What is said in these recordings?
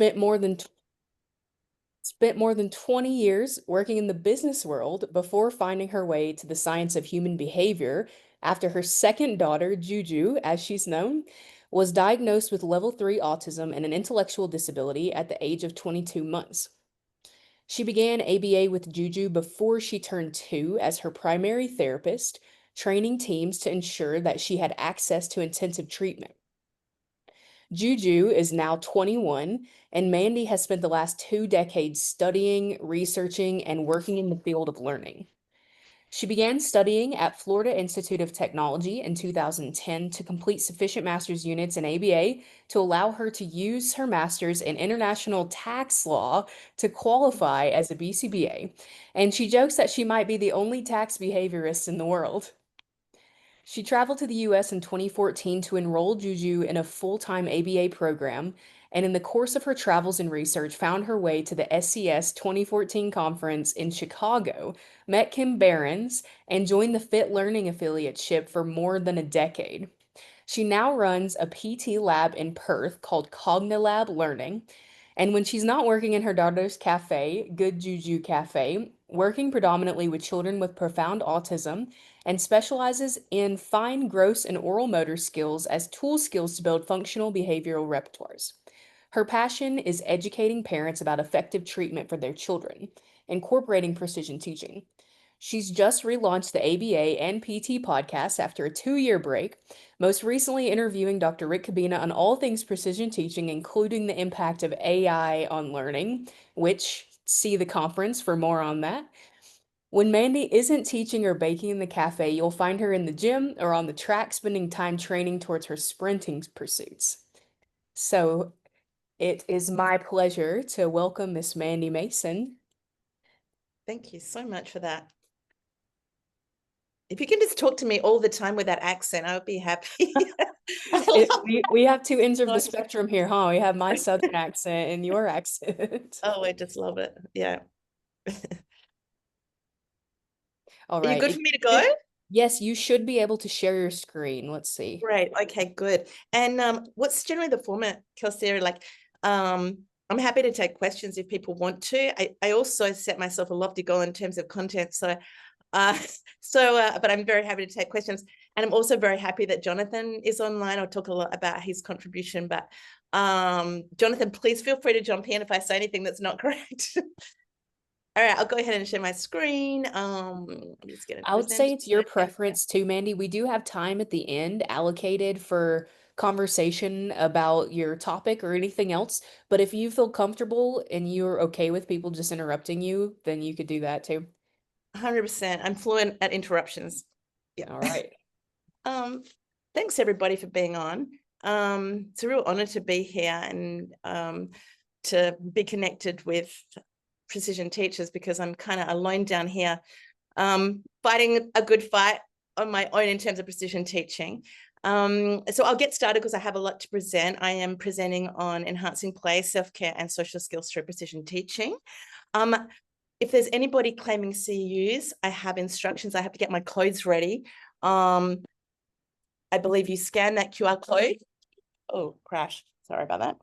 spent more than spent more than 20 years working in the business world before finding her way to the science of human behavior after her second daughter, Juju, as she's known, was diagnosed with level 3 autism and an intellectual disability at the age of 22 months. She began ABA with Juju before she turned 2 as her primary therapist, training teams to ensure that she had access to intensive treatment. Juju is now 21, and Mandy has spent the last 2 decades studying, researching, and working in the field of learning. She began studying at Florida Institute of Technology in 2010 to complete sufficient master's units in ABA to allow her to use her master's in international tax law to qualify as a BCBA. And she jokes that she might be the only tax behaviorist in the world. She traveled to the US in 2014 to enroll Juju in a full-time ABA program, and in the course of her travels and research, found her way to the SCS 2014 conference in Chicago, met Kim Behrens, and joined the Fit Learning affiliateship for more than a decade. She now runs a PT lab in Perth called Cognilab Learning. And when she's not working in her daughter's cafe, Good Juju Cafe, working predominantly with children with profound autism, and specializes in fine, gross, and oral motor skills as tool skills to build functional behavioral repertoires. Her passion is educating parents about effective treatment for their children, incorporating precision teaching. She's just relaunched the ABA and PT podcast after a 2-year break, most recently interviewing Dr. Rick Cabina on all things precision teaching, including the impact of AI on learning, which see the conference for more on that. When Mandy isn't teaching or baking in the cafe, you'll find her in the gym or on the track spending time training towards her sprinting pursuits. So it is my pleasure to welcome Miss Mandy Mason. Thank you so much for that. If you can just talk to me all the time with that accent, I would be happy. We have two ends of the spectrum here, huh? We have my Southern accent and your accent. Oh, I just love it. Yeah. All Are you right. good for me to go? Yes, you should be able to share your screen. Let's see. Great. Okay, good. And what's generally the format, Kelsey? Like, I'm happy to take questions if people want to. I also set myself a lofty goal in terms of content. So, but I'm very happy to take questions. And I'm also very happy that Jonathan is online. I'll talk a lot about his contribution, but Jonathan, please feel free to jump in if I say anything that's not correct. All right, I'll go ahead and share my screen. I would say it's your preference too, Mandy. We do have time at the end allocated for conversation about your topic or anything else. But if you feel comfortable and you're okay with people just interrupting you, then you could do that too. 100%. I'm fluent at interruptions. Yeah. All right. Thanks everybody for being on. It's a real honor to be here and to be connected with precision teachers, because I'm kind of alone down here, fighting a good fight on my own in terms of precision teaching. So I'll get started because I have a lot to present. I am presenting on enhancing play, self-care, and social skills through precision teaching. If there's anybody claiming CEUs, I have instructions. I have to get my codes ready. I believe you scan that QR code. Oh, crash. Sorry about that.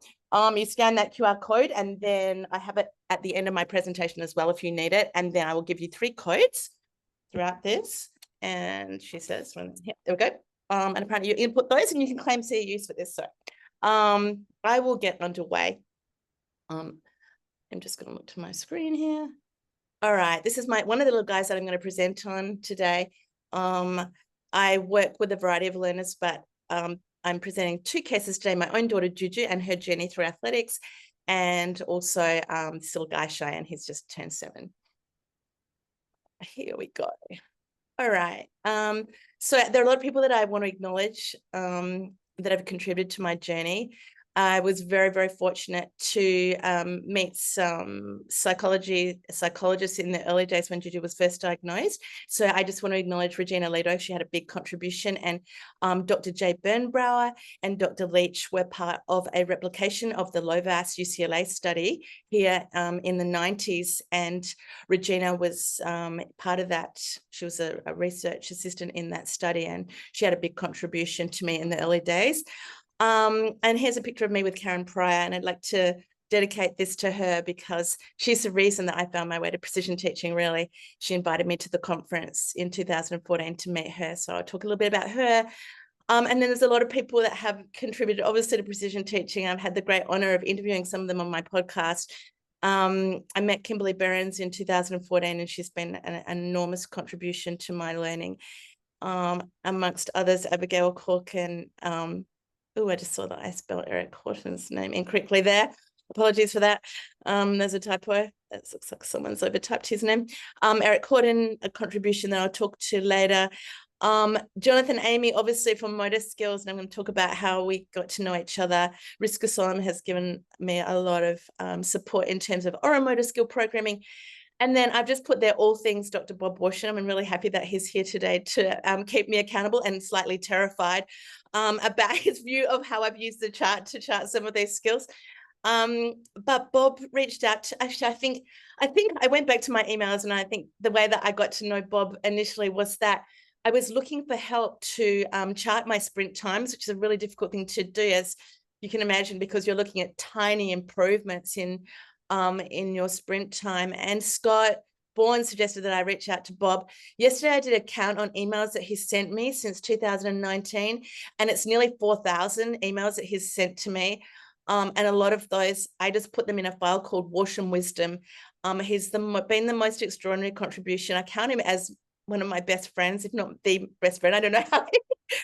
You scan that QR code, and then I have it at the end of my presentation as well if you need it. And then I will give you 3 codes throughout this. And she says, yeah, there we go. And apparently you input those and you can claim CEUs for this. So I will get underway. I'm just going to look to my screen here. All right, this is one of the little guys that I'm going to present on today. I work with a variety of learners, but I'm presenting 2 cases today, my own daughter Juju and her journey through athletics, and also this little guy Cheyenne, he's just turned 7. Here we go. All right. So there are a lot of people that I want to acknowledge that have contributed to my journey. I was very, very fortunate to meet some psychologists in the early days when Juju was first diagnosed. So I just want to acknowledge Regina Leto. She had a big contribution, and Dr. Jay Bernbrower and Dr. Leach were part of a replication of the Lovaas UCLA study here in the 90s. And Regina was part of that. She was a research assistant in that study, and she had a big contribution to me in the early days. And here's a picture of me with Karen Pryor, and I'd like to dedicate this to her because she's the reason that I found my way to precision teaching, really. She invited me to the conference in 2014 to meet her. So I'll talk a little bit about her. And then there's a lot of people that have contributed, obviously, to precision teaching. I've had the great honor of interviewing some of them on my podcast. I met Kimberly Behrens in 2014, and she's been an enormous contribution to my learning. Amongst others, Abigail Cook and I just saw that I spelled Eric Horton's name incorrectly there. Apologies for that. There's a typo. That looks like someone's overtyped his name. Eric Horton, a contribution that I'll talk to later. Jonathan Amy, obviously from motor skills, and I'm going to talk about how we got to know each other. Risk Asylum has given me a lot of support in terms of oromotor skill programming. And then I've just put there all things Dr. Bob Worsham. I'm really happy that he's here today to keep me accountable, and slightly terrified about his view of how I've used the chart to chart some of these skills. But Bob reached out to, actually, I think I went back to my emails, and I think the way that I got to know Bob initially was that I was looking for help to chart my sprint times, which is a really difficult thing to do, as you can imagine, because you're looking at tiny improvements in your sprint time. And Scott Bourne suggested that I reach out to Bob. Yesterday, I did a count on emails that he's sent me since 2019, and it's nearly 4,000 emails that he's sent to me. And a lot of those, I just put them in a file called Worsham Wisdom. He's been the most extraordinary contribution. I count him as one of my best friends, if not the best friend. I don't know how he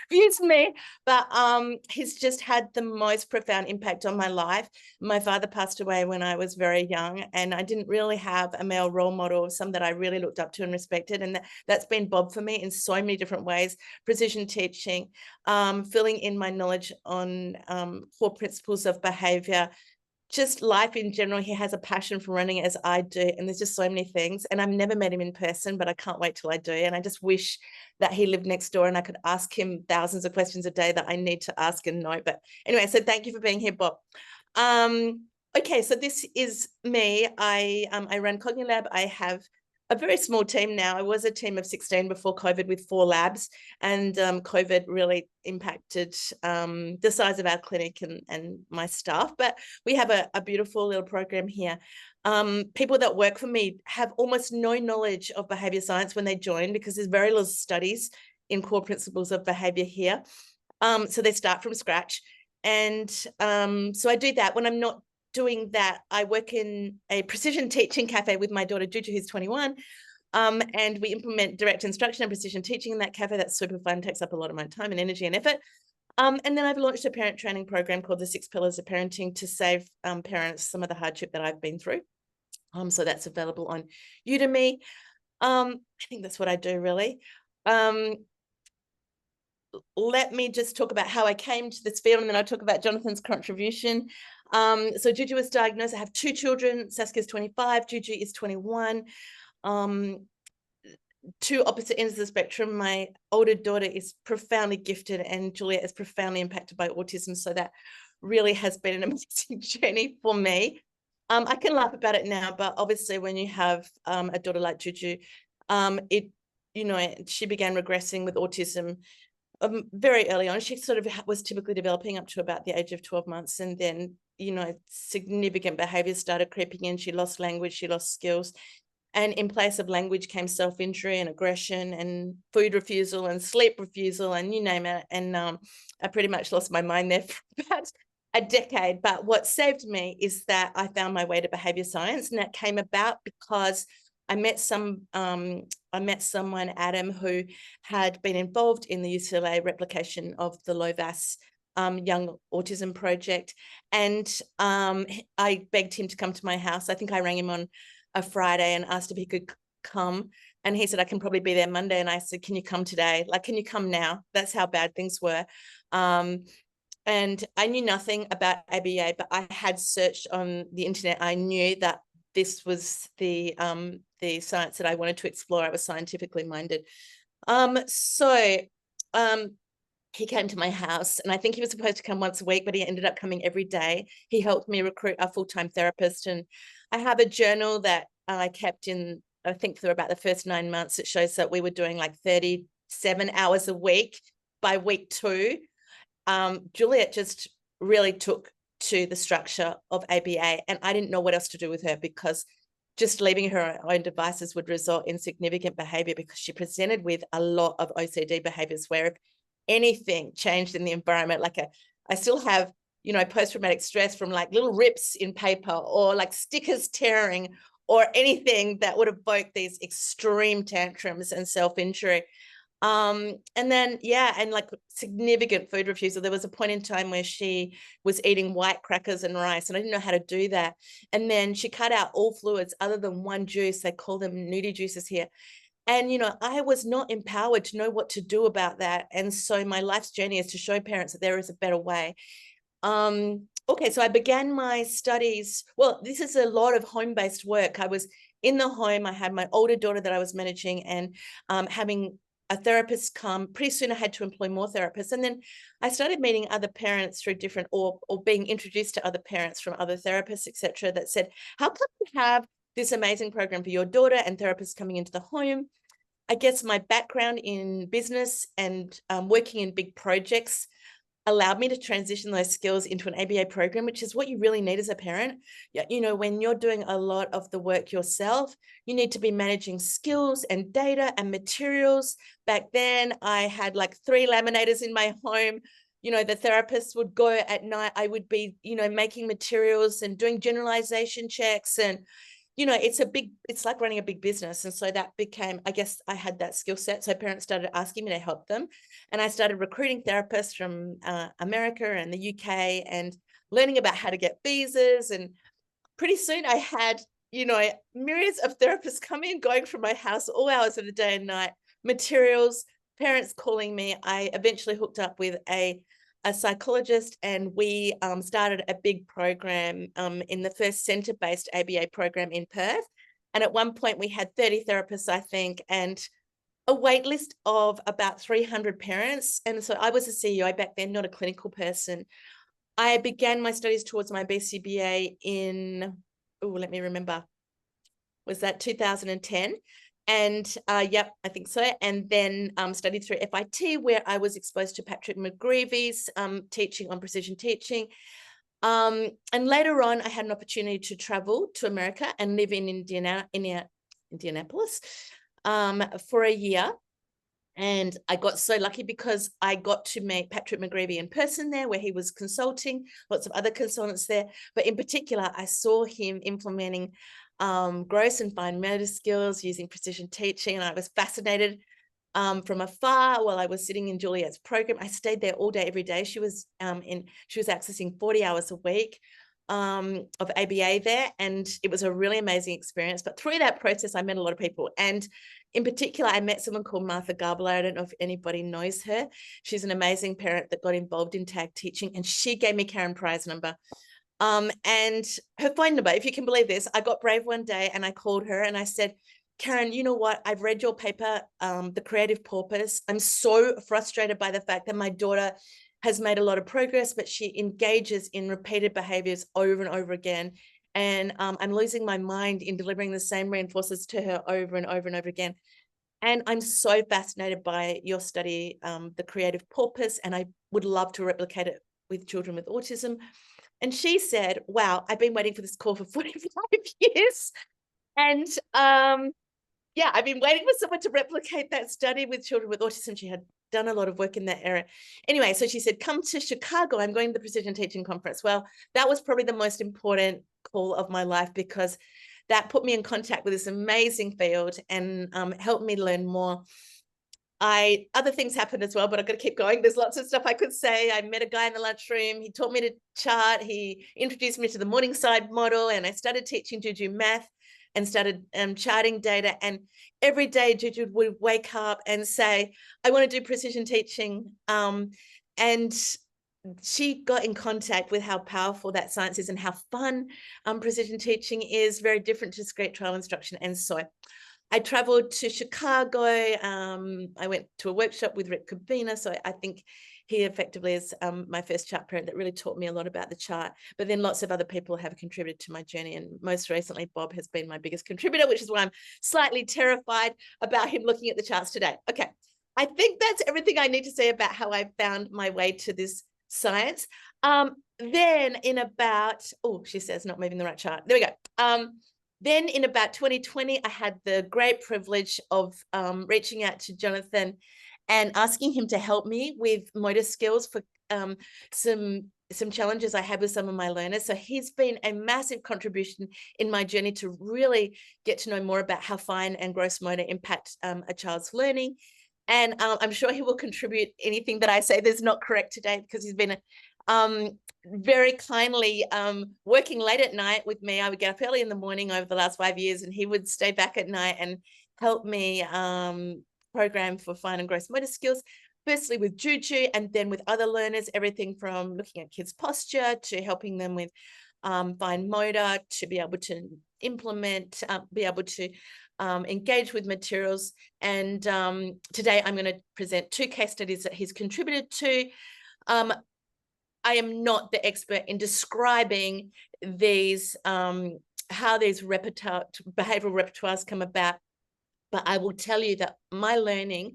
views me, but he's just had the most profound impact on my life. My father passed away when I was very young, and I didn't really have a male role model, some that I really looked up to and respected. And that's been Bob for me in so many different ways: precision teaching, filling in my knowledge on core principles of behavior, just life in general. He has a passion for running as I do, and there's just so many things. And I've never met him in person, but I can't wait till I do. And I just wish that he lived next door and I could ask him thousands of questions a day that I need to ask and know. But anyway, so thank you for being here, Bob. Okay, so this is me. I run Cognilab. I have a very small team now. I was a team of 16 before COVID with 4 labs, and COVID really impacted the size of our clinic and my staff. But we have a beautiful little program here. People that work for me have almost no knowledge of behavior science when they join, because there's very little studies in core principles of behavior here. So they start from scratch. And so I do that. When I'm not doing that, I work in a precision teaching cafe with my daughter Juju, who's 21, and we implement direct instruction and precision teaching in that cafe. That's super fun, takes up a lot of my time and energy and effort. And then I've launched a parent training program called the 6 Pillars of Parenting to save parents some of the hardship that I've been through. So that's available on Udemy. I think that's what I do, really. Let me just talk about how I came to this field, and then I'll talk about Jonathan's contribution. So Juju was diagnosed. I have 2 children. Saskia's 25, Juju is 21. 2 opposite ends of the spectrum. My older daughter is profoundly gifted, and Juliet is profoundly impacted by autism. So that really has been an amazing journey for me. I can laugh about it now, but obviously when you have a daughter like Juju, she began regressing with autism very early on. She sort of was typically developing up to about the age of 12 months. And then, significant behaviors started creeping in. She lost language, she lost skills. And in place of language came self-injury and aggression and food refusal and sleep refusal and you name it. And I pretty much lost my mind there for about a decade. But what saved me is that I found my way to behavior science. And that came about because I met someone, Adam, who had been involved in the UCLA replication of the LOVAS Young Autism Project. And I begged him to come to my house. I think I rang him on a Friday and asked if he could come. And he said, I can probably be there Monday. And I said, can you come today? Like, can you come now? That's how bad things were. And I knew nothing about ABA, but I had searched on the internet. I knew that this was the science that I wanted to explore. I was scientifically minded. He came to my house, and I think he was supposed to come once a week, but he ended up coming every day. He helped me recruit a full-time therapist. And I have a journal that I kept in, I think for about the first 9 months. It shows that we were doing like 37 hours a week. By week 2, Juliet just really took to the structure of ABA. And I didn't know what else to do with her, because just leaving her on her own devices would result in significant behavior, because she presented with a lot of OCD behaviors where if anything changed in the environment, like I still have, you know, post-traumatic stress from like little rips in paper or like stickers tearing or anything that would evoke these extreme tantrums and self-injury. And then, yeah, and like significant food refusal. There was a point in time where she was eating white crackers and rice, and I didn't know how to do that. And then she cut out all fluids other than one juice. They call them nudie juices here. And, you know, I was not empowered to know what to do about that. And so my life's journey is to show parents that there is a better way. Okay, so I began my studies. Well, this is a lot of home-based work. I was in the home. I had my older daughter that I was managing, and having a therapist come. Pretty soon I had to employ more therapists. And then I started meeting other parents through different, or being introduced to other parents from other therapists, etc., that said, how come you have this amazing program for your daughter and therapists coming into the home? I guess my background in business and working in big projects allowed me to transition those skills into an ABA program, which is what you really need as a parent. You know, when you're doing a lot of the work yourself, you need to be managing skills and data and materials. Back then, I had like 3 laminators in my home. You know, the therapist would go at night. I would be, you know, making materials and doing generalization checks. And you know, it's like running a big business. And so that became, I guess I had that skill set. So parents started asking me to help them. And I started recruiting therapists from America and the UK, and learning about how to get visas. And pretty soon I had, you know, myriads of therapists coming and going from my house all hours of the day and night, materials, parents calling me. I eventually hooked up with a psychologist, and we started a big program in the first centre-based ABA program in Perth. And at one point we had 30 therapists, I think, and a wait list of about 300 parents. And so I was a CEO back then, not a clinical person. I began my studies towards my BCBA in, oh, let me remember, was that 2010? And yep, I think so. And then studied through FIT, where I was exposed to Patrick McGreevy's teaching on precision teaching. And later on, I had an opportunity to travel to America and live in Indianapolis for a year. And I got so lucky because I got to meet Patrick McGreevy in person there, where he was consulting, lots of other consultants there. But in particular, I saw him implementing gross and fine motor skills using precision teaching. And I was fascinated from afar while I was sitting in Juliet's program. I stayed there all day, every day. She was accessing 40 hours a week of ABA there, and it was a really amazing experience. But through that process, I met a lot of people, and in particular, I met someone called Martha Garbler. I don't know if anybody knows her. She's an amazing parent that got involved in tag teaching, and she gave me Karen Pry's number. And her phone number, if you can believe this. I got brave one day and I called her and I said, Karen, you know what? I've read your paper, The Creative Porpoise. I'm so frustrated by the fact that my daughter has made a lot of progress, but she engages in repeated behaviors over and over again. And I'm losing my mind in delivering the same reinforcers to her over and over and over again. And I'm so fascinated by your study, The Creative Porpoise, and I would love to replicate it with children with autism. And she said, wow, I've been waiting for this call for 45 years. And yeah, I've been waiting for someone to replicate that study with children with autism. She had done a lot of work in that area. Anyway, so she said, come to Chicago. I'm going to the Precision Teaching Conference. Well, that was probably the most important call of my life, because that put me in contact with this amazing field and helped me learn more. Other things happened as well, but I've got to keep going. There's lots of stuff I could say. I met a guy in the lunchroom. He taught me to chart. He introduced me to the Morningside model, and I started teaching Juju math and started charting data. And every day Juju would wake up and say, I want to do precision teaching. And she got in contact with how powerful that science is and how fun precision teaching is, very different to discrete trial instruction. And so I traveled to Chicago. I went to a workshop with Rick Cabina. So I think he effectively is my first chart parent that really taught me a lot about the chart. But then lots of other people have contributed to my journey. And most recently, Bob has been my biggest contributor, which is why I'm slightly terrified about him looking at the charts today. Okay, I think that's everything I need to say about how I found my way to this science. Then in about, oh, she says not moving the right chart. There we go. Then in about 2020, I had the great privilege of reaching out to Jonathan and asking him to help me with motor skills for some challenges I had with some of my learners. So he's been a massive contribution in my journey to really get to know more about how fine and gross motor impact a child's learning. And I'm sure he will contribute anything that I say that's not correct today, because he's been very kindly working late at night with me. I would get up early in the morning over the last 5 years, and he would stay back at night and help me program for fine and gross motor skills, firstly with Juju, and then with other learners, everything from looking at kids' posture to helping them with fine motor, to be able to implement, be able to engage with materials. And today I'm going to present 2 case studies that he's contributed to. I am not the expert in describing these, how these behavioral repertoires come about, but I will tell you that my learning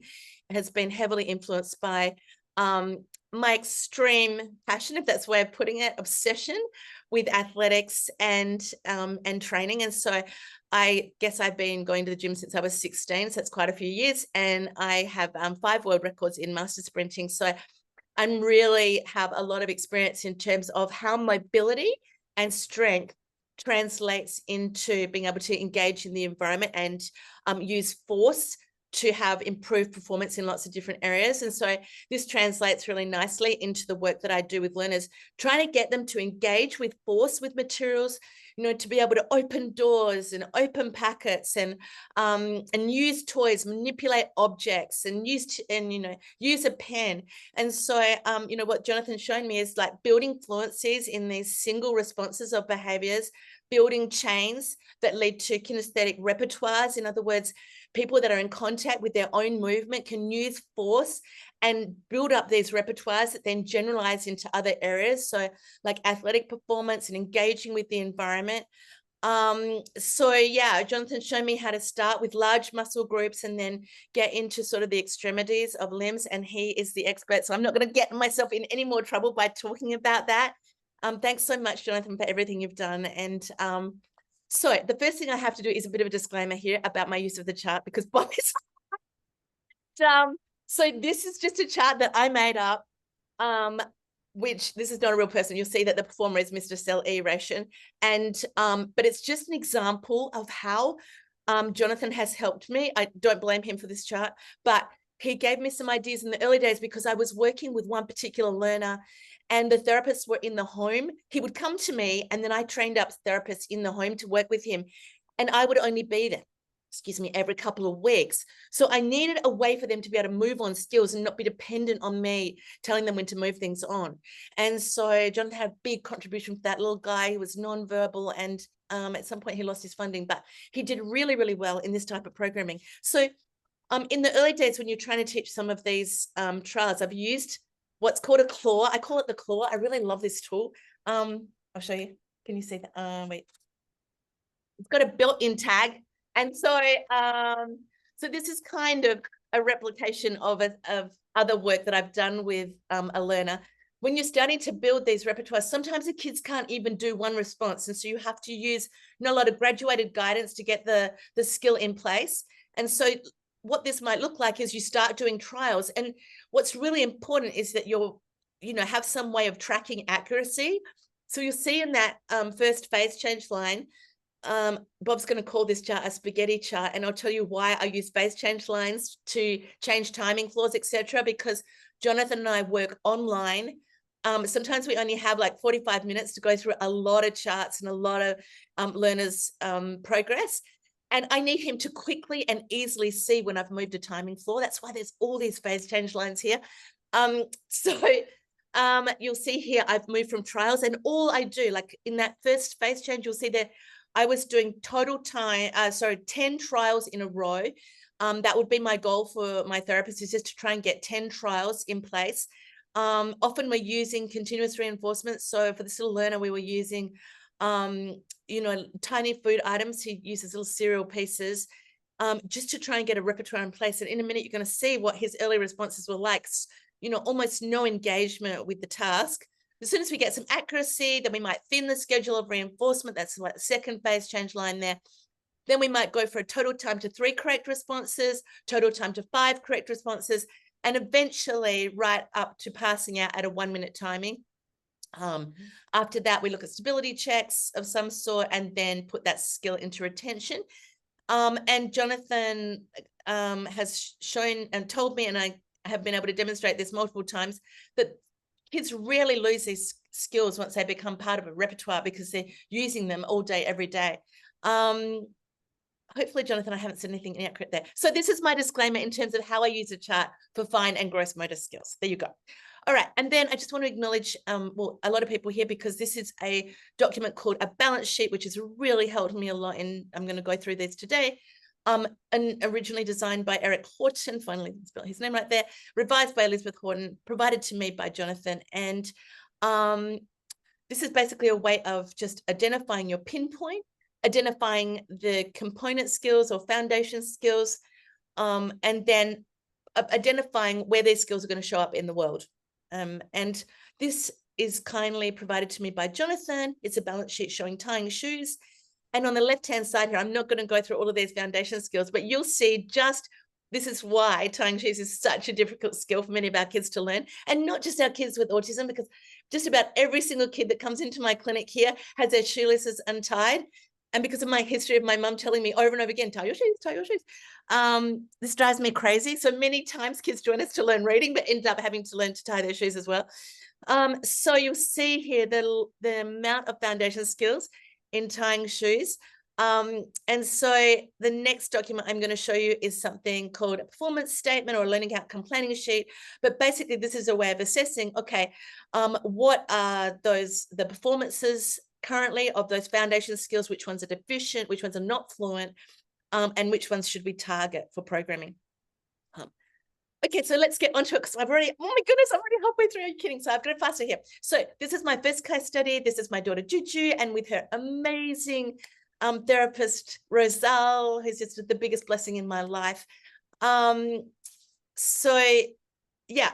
has been heavily influenced by my extreme passion, if that's the way of putting it, obsession with athletics and training. And so I guess I've been going to the gym since I was 16, so it's quite a few years, and I have 5 world records in master sprinting. So I really have a lot of experience in terms of how mobility and strength translates into being able to engage in the environment and use force to have improved performance in lots of different areas. And so this translates really nicely into the work that I do with learners, trying to get them to engage with force with materials, you know, to be able to open doors and open packets and use toys, manipulate objects, and use a pen. And so what Jonathan's shown me is like building fluencies in these single responses of behaviors, building chains that lead to kinesthetic repertoires. In other words, people that are in contact with their own movement can use force and build up these repertoires that then generalize into other areas. So like athletic performance and engaging with the environment. So yeah, Jonathan showed me how to start with large muscle groups and then get into sort of the extremities of limbs. And he is the expert. So I'm not going to get myself in any more trouble by talking about that. Thanks so much, Jonathan, for everything you've done. And so the first thing I have to do is a bit of a disclaimer here about my use of the chart, because Bob is so this is just a chart that I made up, which this is not a real person. You'll see that the performer is Mr. Cell E. Ration. And but it's just an example of how Jonathan has helped me. I don't blame him for this chart, but he gave me some ideas in the early days because I was working with one particular learner and the therapists were in the home. He would come to me and then I trained up therapists in the home to work with him. And I would only be there, every couple of weeks. So I needed a way for them to be able to move on skills and not be dependent on me telling them when to move things on. And so Jonathan had a big contribution for that little guy who was nonverbal, and at some point he lost his funding, but he did really, really well in this type of programming. So in the early days when you're trying to teach some of these trials, I've used what's called a claw. I call it the claw. I really love this tool. I'll show you. Can you see that? Wait. It's got a built-in tag. And so so this is kind of a replication of other work that I've done with a learner. When you're starting to build these repertoires, sometimes the kids can't even do one response. And so you have to use a lot of graduated guidance to get the skill in place. And so what this might look like is you start doing trials. And what's really important is that you'll, have some way of tracking accuracy. So you'll see in that first phase change line, Bob's going to call this chart a spaghetti chart, and I'll tell you why I use phase change lines to change timing flaws, etc. Because Jonathan and I work online. Sometimes we only have like 45 minutes to go through a lot of charts and a lot of learners' progress. And I need him to quickly and easily see when I've moved a timing flaw. That's why there's all these phase change lines here. You'll see here I've moved from trials, and all I do, like in that first phase change, you'll see that I was doing 10 trials in a row. That would be my goal for my therapist, is just to try and get 10 trials in place. Often we're using continuous reinforcement. So for this little learner, we were using, tiny food items. He uses little cereal pieces just to try and get a repertoire in place. And in a minute, you're going to see what his early responses were like. almost no engagement with the task. As soon as we get some accuracy, then we might thin the schedule of reinforcement. That's like the second phase change line there. Then we might go for a total time to 3 correct responses, total time to 5 correct responses, and eventually right up to passing out at a 1-minute timing. After that, we look at stability checks of some sort and then put that skill into retention. And Jonathan has shown and told me, and I have been able to demonstrate this multiple times, that kids really lose these skills once they become part of a repertoire because they're using them all day, every day. Hopefully, Jonathan, I haven't said anything inaccurate there. So this is my disclaimer in terms of how I use a chart for fine and gross motor skills. There you go. All right, and then I just want to acknowledge, well, a lot of people here, because this is a document called a balance sheet, which has really helped me a lot, and I'm going to go through this today. And originally designed by Eric Horton, finally spelled his name right there, revised by Elizabeth Horton, provided to me by Jonathan. And this is basically a way of just identifying your pinpoint, identifying the component skills or foundation skills, and then identifying where these skills are going to show up in the world. And this is kindly provided to me by Jonathan. It's a balance sheet showing tying shoes. And on the left-hand side here, I'm not going to go through all of these foundation skills, but you'll see just this is why tying shoes is such a difficult skill for many of our kids to learn. And not just our kids with autism, because just about every single kid that comes into my clinic here has their shoelaces untied. And because of my history of my mum telling me over and over again, tie your shoes, tie your shoes. This drives me crazy. So many times kids join us to learn reading, but end up having to learn to tie their shoes as well. So you'll see here the amount of foundation skills in tying shoes. And so the next document I'm going to show you is something called a performance statement or a learning outcome planning sheet. But basically, this is a way of assessing, okay, what are the performances currently of those foundation skills, which ones are deficient, which ones are not fluent, and which ones should we target for programming. Okay, so let's get onto it, because oh my goodness, I'm already halfway through. Are you kidding? So I've got it faster here. So this is my first case study. This is my daughter, Juju, and with her amazing therapist, Rosal, who's just the biggest blessing in my life. So yeah,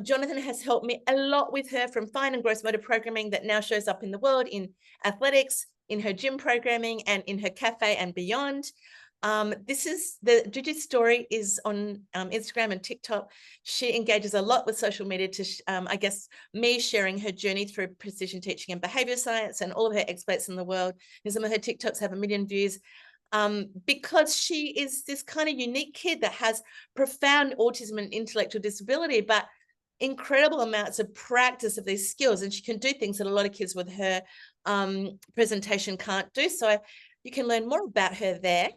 Jonathan has helped me a lot with her, from fine and gross motor programming that now shows up in the world in athletics, in her gym programming, and in her cafe and beyond. This is Juju's story is on Instagram and TikTok. She engages a lot with social media to, I guess, me sharing her journey through precision teaching and behavior science and all of her exploits in the world. And some of her TikToks have 1 million views. Because she is this kind of unique kid that has profound autism and intellectual disability, but incredible amounts of practice of these skills. And she can do things that a lot of kids with her presentation can't do. So you can learn more about her there.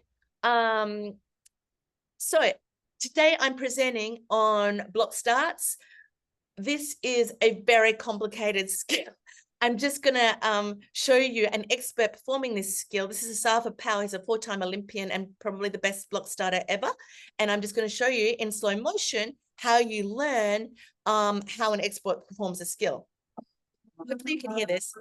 So today I'm presenting on block starts. This is a very complicated skill. I'm just going to show you an expert performing this skill. This is Asafa Powell. He's a 4-time Olympian and probably the best block starter ever. And I'm just going to show you in slow motion how you learn how an expert performs a skill. Hopefully you can hear this.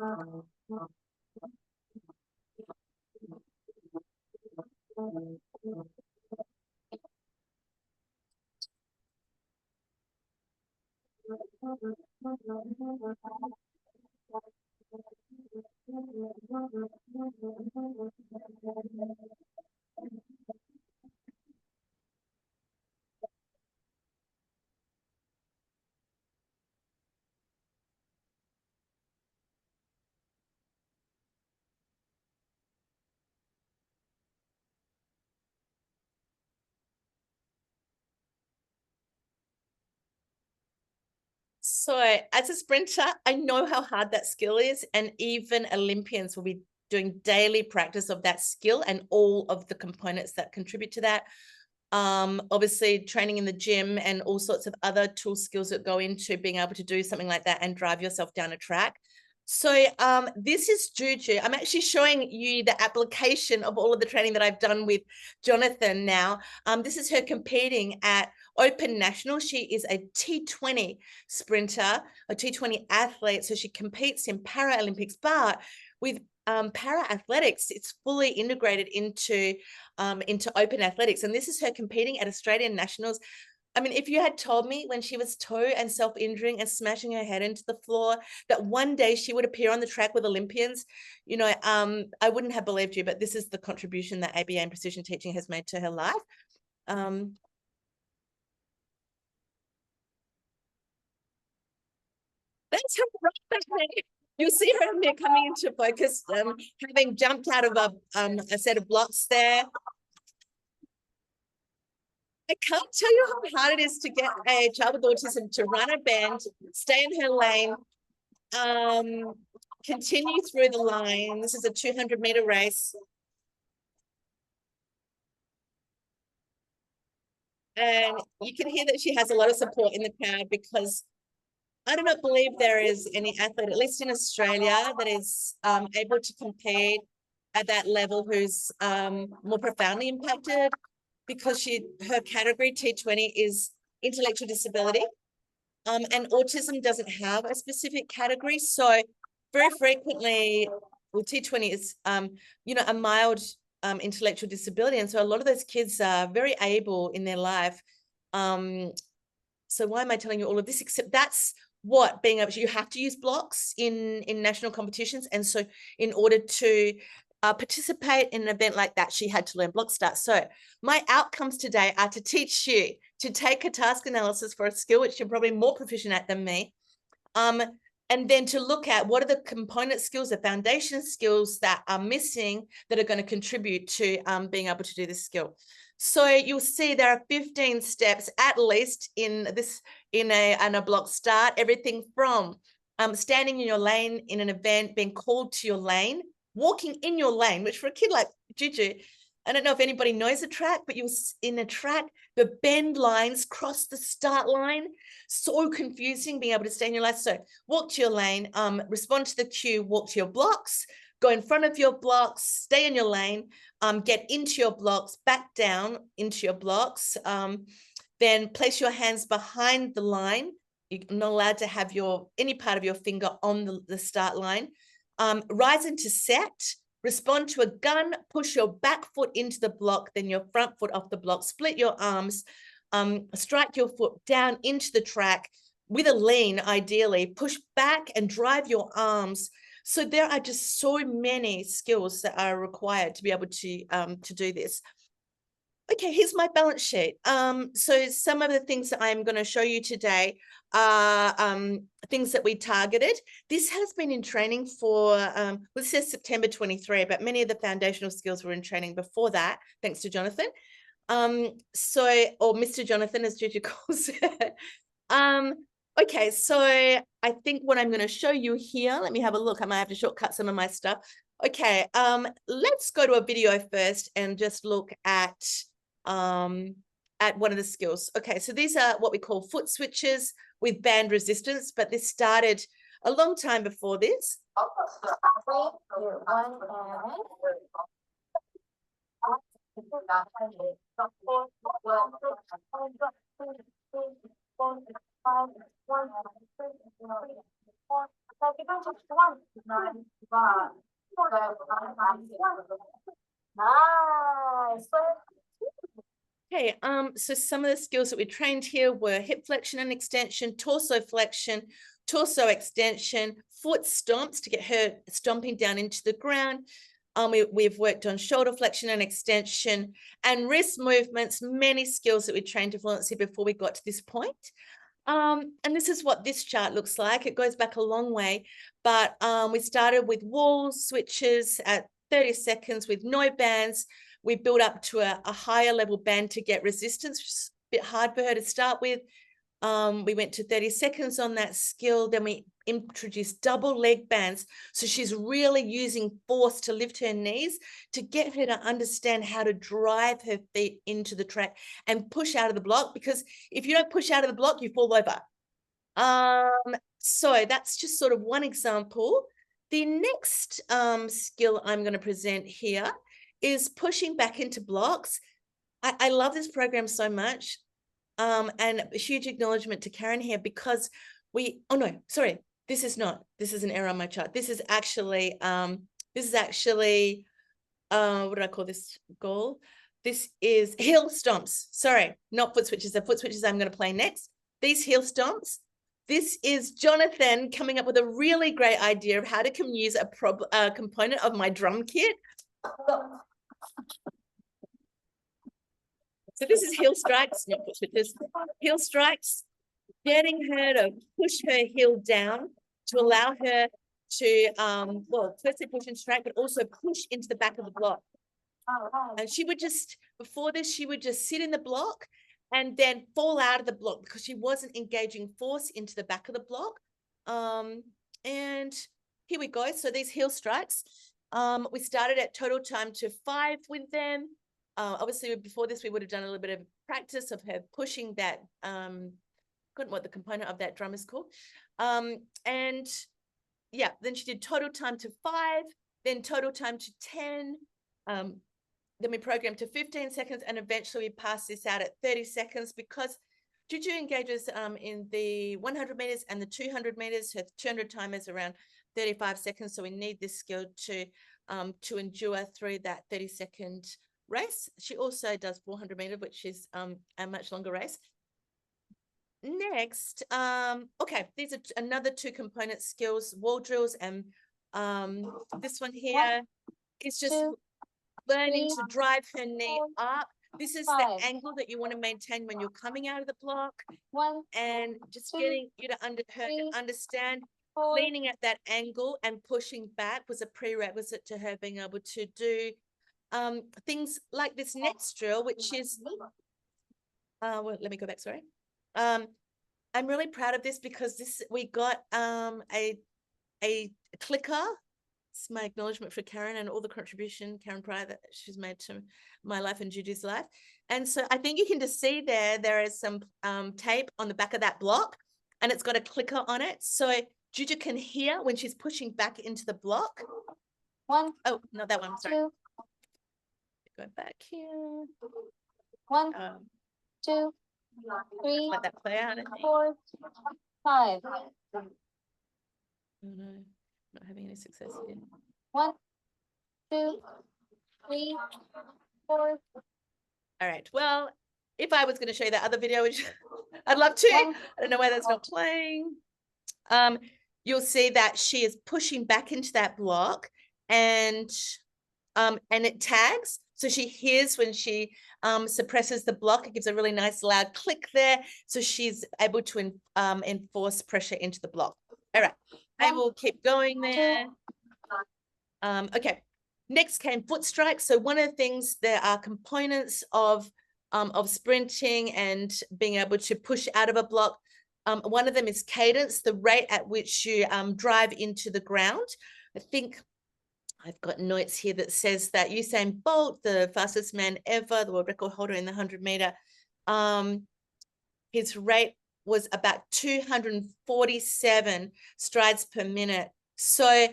So as a sprinter, I know how hard that skill is, and even Olympians will be doing daily practice of that skill and all of the components that contribute to that. Obviously training in the gym and all sorts of other tool skills that go into being able to do something like that and drive yourself down a track. So this is Juju. I'm actually showing you the application of all of the training that I've done with Jonathan now. This is her competing at Open National. She is a T20 sprinter, a T20 athlete. So she competes in Paralympics, but with para athletics, it's fully integrated into Open Athletics. And this is her competing at Australian Nationals. I mean, if you had told me when she was 2 and self-injuring and smashing her head into the floor that one day she would appear on the track with Olympians, you know, I wouldn't have believed you, but this is the contribution that ABA and precision teaching has made to her life. That's her right back there. You'll see her in there coming into focus, having jumped out of a set of blocks there. I can't tell you how hard it is to get a child with autism to run a bend, stay in her lane, continue through the line. This is a 200-meter race. And you can hear that she has a lot of support in the crowd because I do not believe there is any athlete, at least in Australia, that is able to compete at that level who's more profoundly impacted, because her category T20 is intellectual disability, and autism doesn't have a specific category. So very frequently, well, T20 is a mild intellectual disability, and so a lot of those kids are very able in their life. So why am I telling you all of this? Except that's what being able to, you have to use blocks in national competitions, and so in order to participate in an event like that, she had to learn block start. So my outcomes today are to teach you to take a task analysis for a skill which you're probably more proficient at than me, and then to look at what are the component skills, the foundation skills that are missing that are going to contribute to being able to do this skill. So you'll see there are 15 steps at least in a block start, everything from standing in your lane in an event, being called to your lane, walking in your lane, which for a kid like Juju, I don't know if anybody knows a track, but you're in a track, the bend lines cross the start line. So confusing being able to stay in your lane. So walk to your lane, respond to the cue, walk to your blocks, go in front of your blocks, stay in your lane, get into your blocks, back down into your blocks, then place your hands behind the line. You're not allowed to have any part of your finger on the start line. Rise into set, respond to a gun, push your back foot into the block, then your front foot off the block, split your arms, strike your foot down into the track with a lean, ideally, push back and drive your arms. So there are just so many skills that are required to be able to do this. Okay, here's my balance sheet. So some of the things that I'm going to show you today are things that we targeted. This has been in training for, well, this says September 23, but many of the foundational skills were in training before that, thanks to Jonathan. Or Mr. Jonathan, as Gigi calls it. Okay, so I think what I'm going to show you here, let me have a look. I might have to shortcut some of my stuff. Okay, let's go to a video first and just look at one of the skills. Okay, so these are what we call foot switches with band resistance, but this started a long time before this. Okay, so some of the skills that we trained here were hip flexion and extension, torso flexion, torso extension, foot stomps to get her stomping down into the ground. We've worked on shoulder flexion and extension and wrist movements, many skills that we trained to fluency before we got to this point. And this is what this chart looks like. It goes back a long way, but we started with wall switches at 30 seconds with no bands. We built up to a higher level band to get resistance, which is a bit hard for her to start with. We went to 30 seconds on that skill. Then we introduced double leg bands. So she's really using force to lift her knees to get her to understand how to drive her feet into the track and push out of the block, because if you don't push out of the block, you fall over. So that's just sort of one example. The next skill I'm going to present here is pushing back into blocks. I love this program so much. And a huge acknowledgement to Karen here, because this is an error on my chart. This is actually, what did I call this goal? This is heel stomps. Sorry, not foot switches. The foot switches I'm going to play next. These heel stomps. This is Jonathan coming up with a really great idea of how to use a component of my drum kit. So this is heel strikes, not foot switches. Heel strikes, getting her to push her heel down to allow her to, well, firstly push and strike, but also push into the back of the block. And she would just, before this, she would just sit in the block and then fall out of the block because she wasn't engaging force into the back of the block. And here we go. So these heel strikes, we started at total time to 5 with them. Obviously, before this, we would have done a little bit of practice of her pushing that, forgotten what the component of that drum is called. And yeah, then she did total time to 5, then total time to 10. Then we programmed to 15 seconds, and eventually we passed this out at 30 seconds because Juju engages in the 100 meters and the 200 meters. Her 200 time is around 35 seconds. So we need this skill to endure through that 30-second race. She also does 400 meters, which is a much longer race. Next, okay, these are another 2 component skills, wall drills, and this one here is just learning to drive her knee up. This is the angle that you want to maintain when you're coming out of the block, and just getting you to understand leaning at that angle and pushing back was a prerequisite to her being able to do things like this next drill, which is well, let me go back, sorry. I'm really proud of this because we got a clicker. It's my acknowledgement for Karen and all the contribution, Karen Pryor, that she's made to my life and Judy's life. And so I think you can just see there is some tape on the back of that block, and it's got a clicker on it. So Juju can hear when she's pushing back into the block. Oh, not that one, sorry. Go back here. 1, 2, 3, let that play out. 4, 5. Oh no, not having any success here. 1, 2, 3, 4. All right. Well, if I was going to show you that other video, which I'd love to, I don't know why that's not playing. You'll see that she is pushing back into that block, and it tags. So she hears when she suppresses the block, it gives a really nice loud click there. So she's able to enforce pressure into the block. All right, I will keep going there. Okay, next came foot strikes. So one of the things, there are components of sprinting and being able to push out of a block. One of them is cadence, the rate at which you drive into the ground. I think I've got notes here that says that Usain Bolt, the fastest man ever, the world record holder in the 100-meter, his rate was about 247 strides per minute. So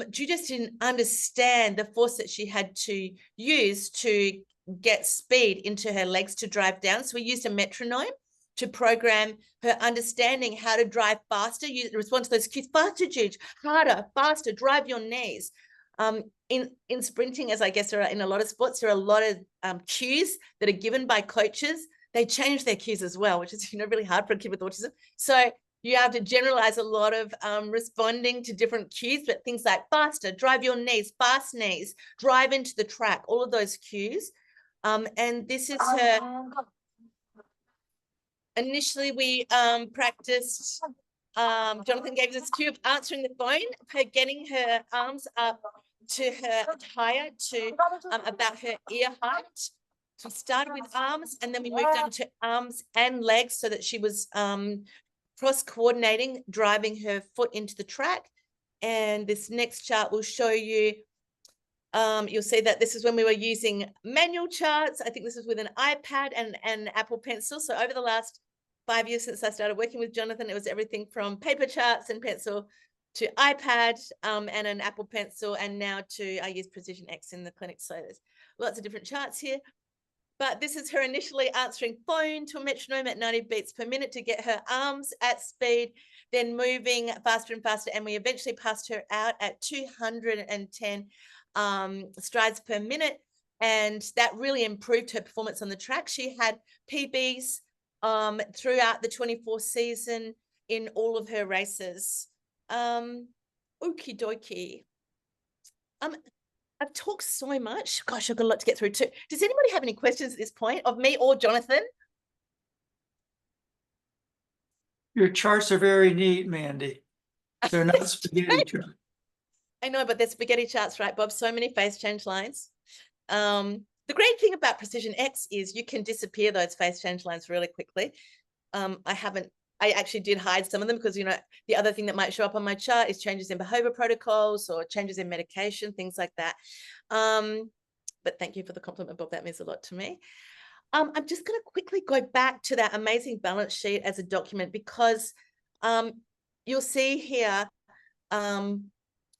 Judy just didn't understand the force that she had to use to get speed into her legs to drive down. So we used a metronome to program her understanding how to drive faster. You respond to those cues, faster, Jude, harder, faster, drive your knees. In sprinting, as I guess there are in a lot of sports, there are a lot of cues that are given by coaches. They change their cues as well, which is really hard for a kid with autism. So you have to generalize a lot of responding to different cues, but things like faster, drive your knees, fast knees, drive into the track, all of those cues. And this is her. Initially, we practiced, Jonathan gave us this cue of answering the phone, her getting her arms up to her higher, to about her ear height. So we started with arms, and then we moved on to arms and legs so that she was cross-coordinating, driving her foot into the track. And this next chart will show you, you'll see that this is when we were using manual charts. I think this was with an iPad and an Apple Pencil. So over the last 5 years since I started working with Jonathan, it was everything from paper charts and pencil to iPad and an Apple Pencil, and now I use Precision X in the clinic. So there's lots of different charts here. But this is her initially answering phone to a metronome at 90 beats per minute to get her arms at speed, then moving faster and faster. And we eventually passed her out at 210 strides per minute. And that really improved her performance on the track. She had PBs throughout the 24 season in all of her races. Okie dokie. I've talked so much. Gosh, I've got a lot to get through too. Does anybody have any questions at this point of me or Jonathan? Your charts are very neat, Mandy. They're not spaghetti charts. I know, but they're spaghetti charts, right, Bob? So many face change lines. The great thing about Precision X is you can disappear those face change lines really quickly. I actually did hide some of them because, you know, the other thing that might show up on my chart is changes in behavior protocols or changes in medication, things like that. But thank you for the compliment, Bob. That means a lot to me. I'm just going to quickly go back to that amazing balance sheet as a document because you'll see here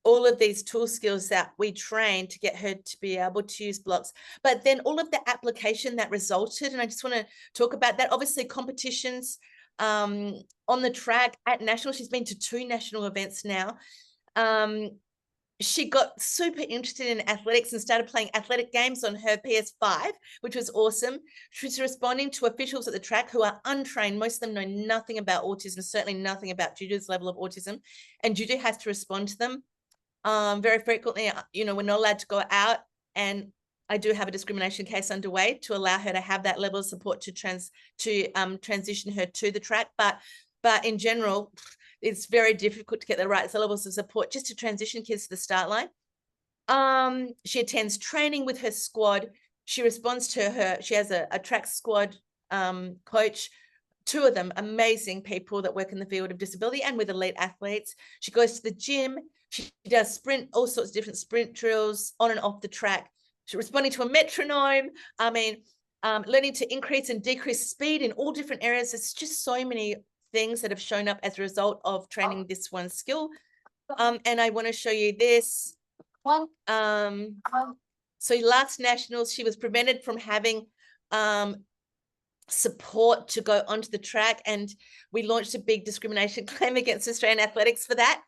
all of these tool skills that we trained to get her to be able to use blocks, but then all of the application that resulted. And I just want to talk about that. Obviously, competitions on the track at national. She's been to 2 national events now. She got super interested in athletics and started playing athletic games on her PS5, which was awesome. She's responding to officials at the track who are untrained. Most of them know nothing about autism, certainly nothing about Juju's level of autism. And Juju has to respond to them. Very frequently, you know, we're not allowed to go out, and I do have a discrimination case underway to allow her to have that level of support to transition her to the track. But in general, it's very difficult to get the right levels of support just to transition kids to the start line. She attends training with her squad. She responds to her. She has a track squad coach. 2 of them, amazing people that work in the field of disability and with elite athletes. She goes to the gym. She does sprint, all sorts of different sprint drills on and off the track. She's responding to a metronome. I mean, learning to increase and decrease speed in all different areas. There's just so many things that have shown up as a result of training this one skill. And I want to show you this. So last nationals, she was prevented from having support to go onto the track, and we launched a big discrimination claim against Australian athletics for that.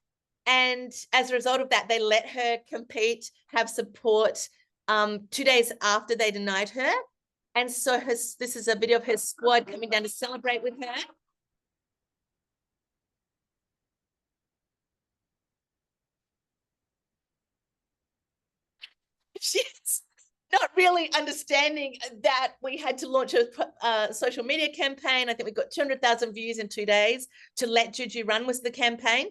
And as a result of that, they let her compete, have support 2 days after they denied her. And so this is a video of her squad coming down to celebrate with her. She's not really understanding that we had to launch a social media campaign. I think we got 200,000 views in 2 days to let Juju run was the campaign.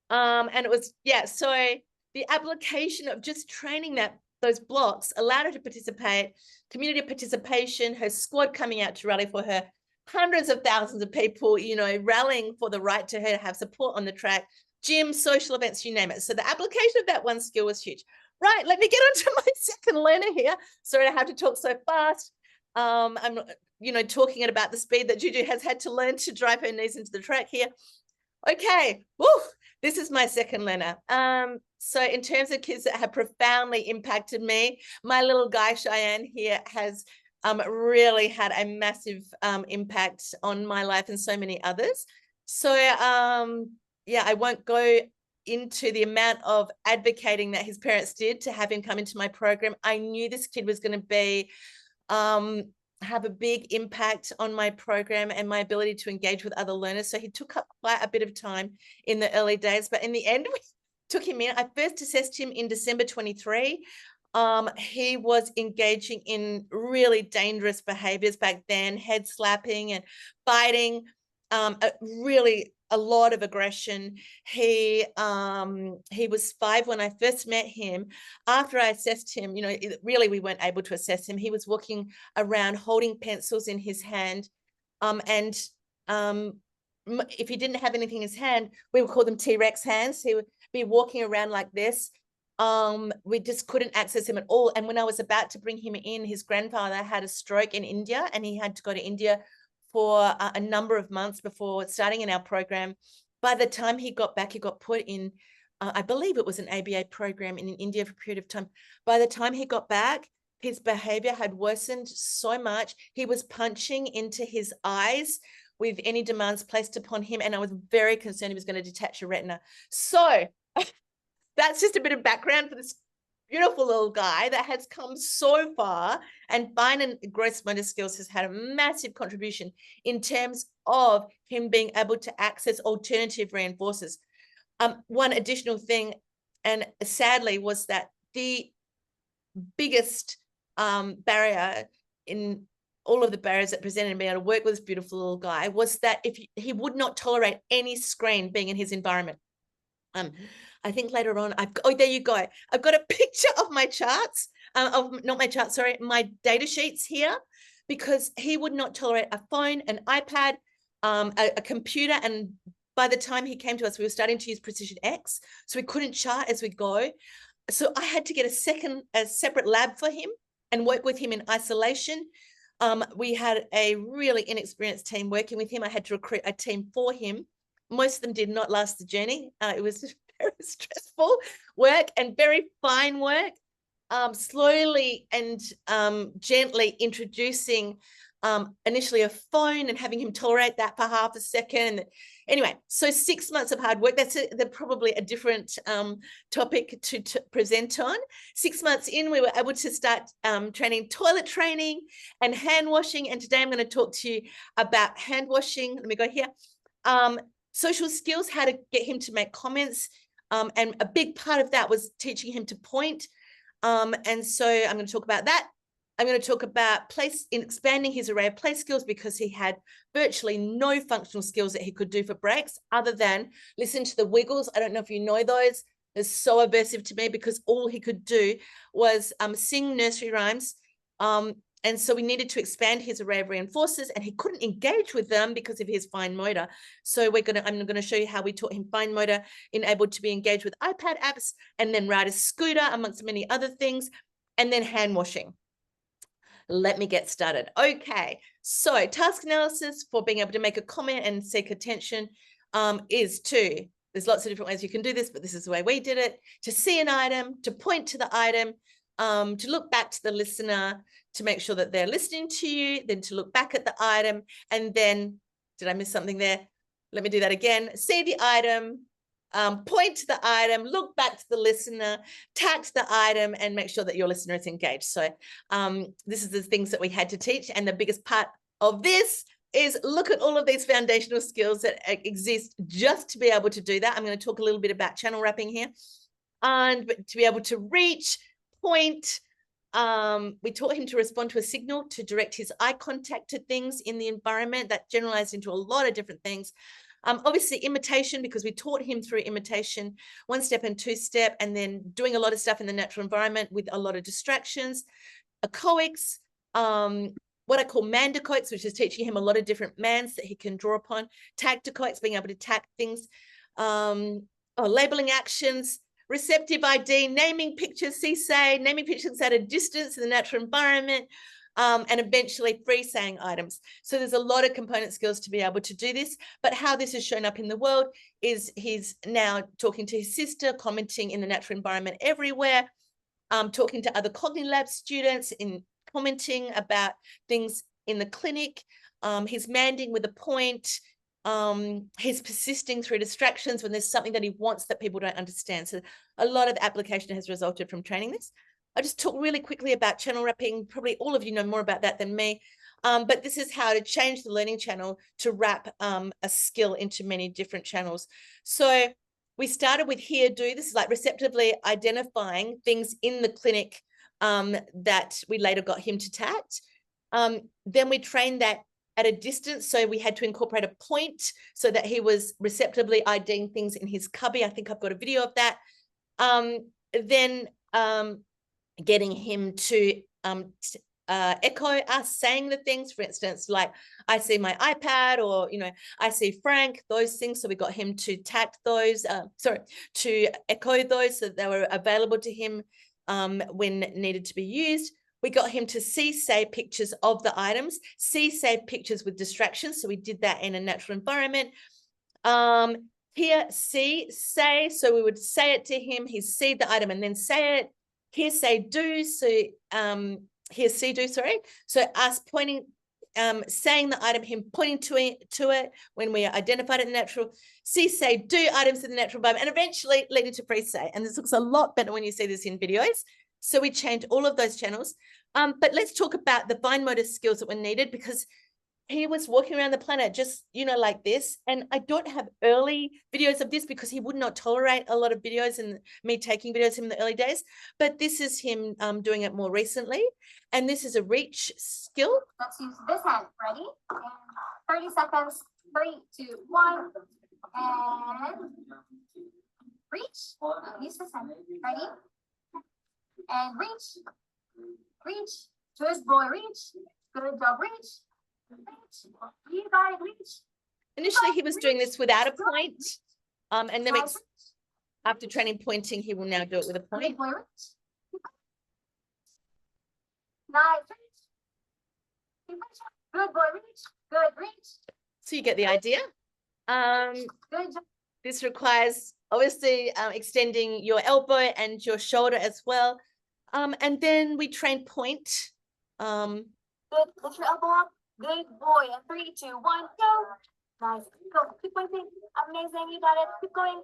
And it was, yeah, so the application of just training those blocks allowed her to participate, community participation, her squad coming out to rally for her, hundreds of thousands of people, you know, rallying for the right to her to have support on the track, gym, social events, you name it. So the application of that one skill was huge. Right, let me get on to my second learner here. Sorry I have to talk so fast. I'm, you know, talking at about the speed that Juju has had to learn to drive her knees into the track here. Okay, woo, this is my second learner. So in terms of kids that have profoundly impacted me, my little guy Cheyenne here has really had a massive impact on my life and so many others. So yeah, I won't go into the amount of advocating that his parents did to have him come into my program. I knew this kid was going to be have a big impact on my program and my ability to engage with other learners. So he took up quite a bit of time in the early days, but in the end, we took him in. I first assessed him in December 23. He was engaging in really dangerous behaviors back then, head slapping and biting, really a lot of aggression. He was 5 when I first met him. After I assessed him, you know, really we weren't able to assess him. He was walking around holding pencils in his hand. And if he didn't have anything in his hand, we would call them T-Rex hands. He would be walking around like this. We just couldn't access him at all. And when I was about to bring him in, his grandfather had a stroke in India and he had to go to India for a number of months before starting in our program. By the time he got back, he got put in, I believe it was an ABA program in India for a period of time. By the time he got back, his behavior had worsened so much. He was punching into his eyes with any demands placed upon him. And I was very concerned he was going to detach a retina. So that's just a bit of background for this beautiful little guy that has come so far, and fine and gross motor skills has had a massive contribution in terms of him being able to access alternative reinforcers. One additional thing, and sadly, was that the biggest barrier in all of the barriers that presented and being able to work with this beautiful little guy was that if he would not tolerate any screen being in his environment. I think later on, oh, there you go. I've got a picture of my charts, not my charts, sorry, my data sheets here, because he would not tolerate a phone, an iPad, a computer. And by the time he came to us, we were starting to use Precision X, so we couldn't chart as we go. So I had to get a separate lab for him and work with him in isolation. We had a really inexperienced team working with him. I had to recruit a team for him. Most of them did not last the journey. It was very stressful work and very fine work. Slowly and gently introducing initially a phone and having him tolerate that for half a second. Anyway, so 6 months of hard work. That's probably a different topic to present on. 6 months in, we were able to start training toilet training and hand washing. And today I'm going to talk to you about hand washing. Let me go here. Social skills, how to get him to make comments. And a big part of that was teaching him to point. And so I'm going to talk about that. I'm going to talk about expanding his array of play skills, because he had virtually no functional skills that he could do for breaks other than listen to the wiggles. I don't know if you know those. They're so aversive to me, because all he could do was sing nursery rhymes. And so we needed to expand his array of reinforcers, and he couldn't engage with them because of his fine motor. So I'm going to show you how we taught him fine motor, enabled to be engaged with iPad apps, and then ride a scooter, amongst many other things, and then hand washing. Let me get started. Okay, so task analysis for being able to make a comment and seek attention is there's lots of different ways you can do this, but this is the way we did it: to see an item, to point to the item, to look back to the listener, to make sure that they're listening to you, then to look back at the item, and then, did I miss something there? Let me do that again. See the item, point to the item, look back to the listener, tag the item, and make sure that your listener is engaged. So this is the things that we had to teach. And the biggest part of this is look at all of these foundational skills that exist just to be able to do that. I'm going to talk a little bit about channel wrapping here. And to be able to reach, point, we taught him to respond to a signal, to direct his eye contact to things in the environment. That generalized into a lot of different things. Obviously imitation, because we taught him through imitation, 1-step and 2-step, and then doing a lot of stuff in the natural environment with a lot of distractions. Echoics, what I call mandicoics, which is teaching him a lot of different mans that he can draw upon. Tacticoics, being able to tag things. Labeling actions. Receptive ID, naming pictures, say, naming pictures at a distance in the natural environment, and eventually free saying items. So there's a lot of component skills to be able to do this, but how this has shown up in the world is he's now talking to his sister, commenting in the natural environment everywhere, talking to other Cognitive Lab students, in commenting about things in the clinic. He's manding with a point. He's persisting through distractions when there's something that he wants that people don't understand. So a lot of application has resulted from training this. I just talk really quickly about channel wrapping. Probably all of you know more about that than me. But this is how to change the learning channel to wrap a skill into many different channels. So we started with hear, do. This is like receptively identifying things in the clinic that we later got him to tact. Then we trained that at a distance. So we had to incorporate a point so that he was receptively IDing things in his cubby. I think I've got a video of that. Then getting him to echo us saying the things, for instance, like I see my iPad, or, I see Frank, those things. So we got him to tag those, to echo those so that they were available to him when needed to be used. We got him to say pictures of the items, say pictures with distractions. So we did that in a natural environment. Here, say. So we would say it to him. He'd see the item and then say it. Here, say, do. So here, see, do, sorry. So us pointing saying the item, him pointing to it when we identified it in the natural, say, do items in the natural environment, and eventually leading to free say. And this looks a lot better when you see this in videos. So we changed all of those channels. But let's talk about the fine motor skills that were needed, because he was walking around the planet just, like this. And I don't have early videos of this because he would not tolerate a lot of videos and me taking videos of him in the early days. But this is him doing it more recently. And this is a reach skill. Let's use this hand. Ready? And 30 seconds. 3, 2, 1. And reach. Use this hand. Ready? And reach. Reach. Good boy, reach. Good job, reach. Reach. You got it, reach. Initially, he was doing this without a point. And then after training pointing, he will now do it with a point. Good boy, reach. Nice, reach. Good boy, reach. Good, reach. So you get the idea. Good job. This requires obviously extending your elbow and your shoulder as well. And then we train point. Good. Lift your elbow up. Good boy. And 3, 2, 1, go. Nice. Go. Keep pointing. Amazing. You got it. Keep going.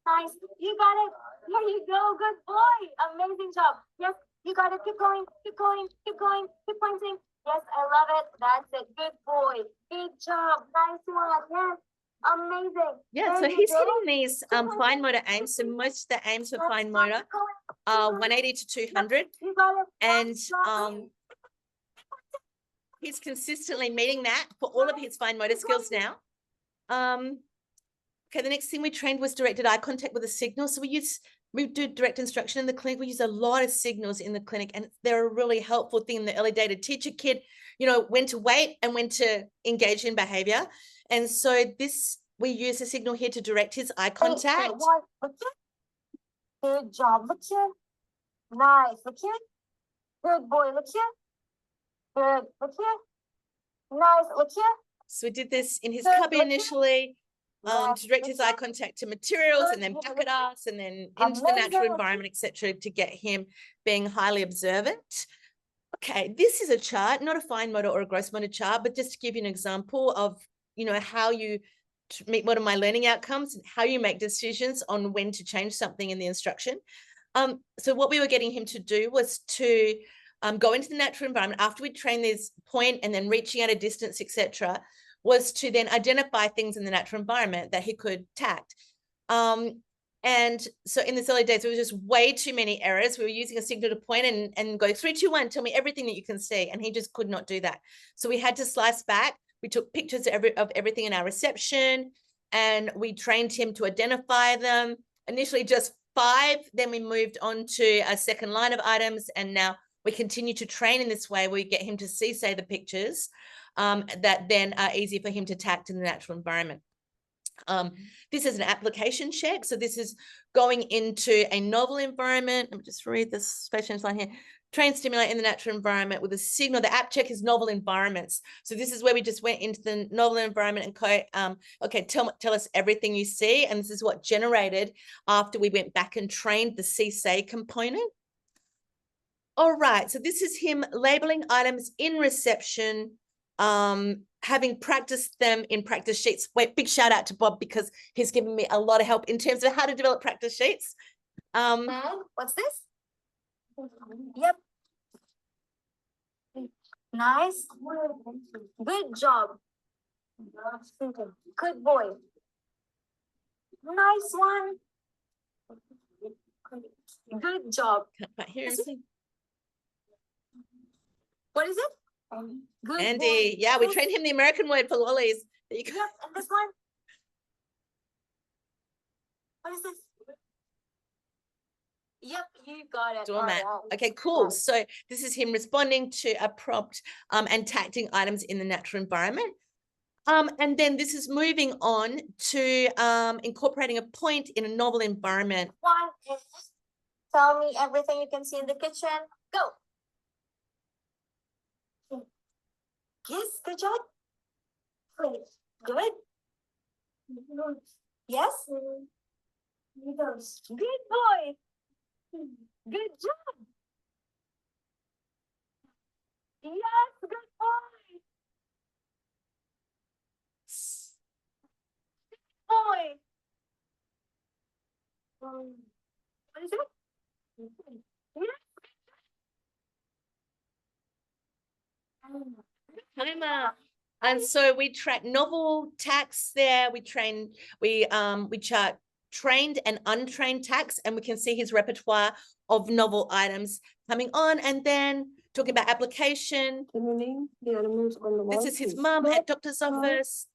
Nice. You got it. There you go. Good boy. Amazing job. Yes, you got it. Keep going. Keep going. Keep going. Keep pointing. Yes, I love it. That's it. Good boy. Good job. Nice one. Yes. Amazing. Yeah, so he's hitting these fine motor aims. So most of the aims for fine motor are 180 to 200. You got it. And he's consistently meeting that for all of his fine motor skills now. Okay, the next thing we trained was directed eye contact with a signal. So we do direct instruction in the clinic. We use a lot of signals in the clinic, and they're a really helpful thing in the early day to teach a kid, when to wait and when to engage in behavior. And so we use a signal here to direct his eye contact. Good job. Look here. Nice. Look here. Good boy. Look here. Good. Look here. Nice. Look here. So we did this in his Good. cubby Look here. initially, Nice. to direct his eye contact to materials, Good. and then Look back here. at us, and then into the natural Amazing. environment, etc., to get him being highly observant. Okay, this is a chart, not a fine motor or a gross motor chart, but just to give you an example of, how you meet one of my learning outcomes and how you make decisions on when to change something in the instruction. So what we were getting him to do was to go into the natural environment after we train this point and then reaching at a distance, etc., was to then identify things in the natural environment that he could tact. And so in this early days, there was just way too many errors. We were using a signal to point and go 3, 2, 1, tell me everything that you can see. And he just could not do that. So we had to slice back. We took pictures of everything in our reception, and we trained him to identify them. Initially just 5, then we moved on to a second line of items. And now we continue to train in this way. We get him to see, say, the pictures that then are easy for him to tact in the natural environment. This is an application check. So this is going into a novel environment. Let me just read this spatial line here. Train, stimulate in the natural environment with a signal. The app check is novel environments. So this is where we just went into the novel environment and go, okay, tell us everything you see. And this is what generated after we went back and trained the say component. All right, so this is him labeling items in reception, having practiced them in practice sheets. Wait, big shout out to Bob, because he's given me a lot of help in terms of how to develop practice sheets. And what's this? Yep. Nice. Good job. Good boy. Nice one. Good job. Can't quite hear him. What is it? Good Mandy, boy. yeah, we trained him the American word for lollies. There you go. Yep, and this one? What is this? Yep, you got it. Doormat. All right. Okay, cool. So this is him responding to a prompt and tacting items in the natural environment. And then this is moving on to incorporating a point in a novel environment. One is tell me everything you can see in the kitchen. Go. Yes, good job. Great. Good. Yes. Good boy. Good job. Yes, good boy. What is it? Timer. And so we track novel tax there. We chart trained and untrained tax, and we can see his repertoire of novel items coming on. And then talking about application. The animals on the wall. This is his mum at doctor's office.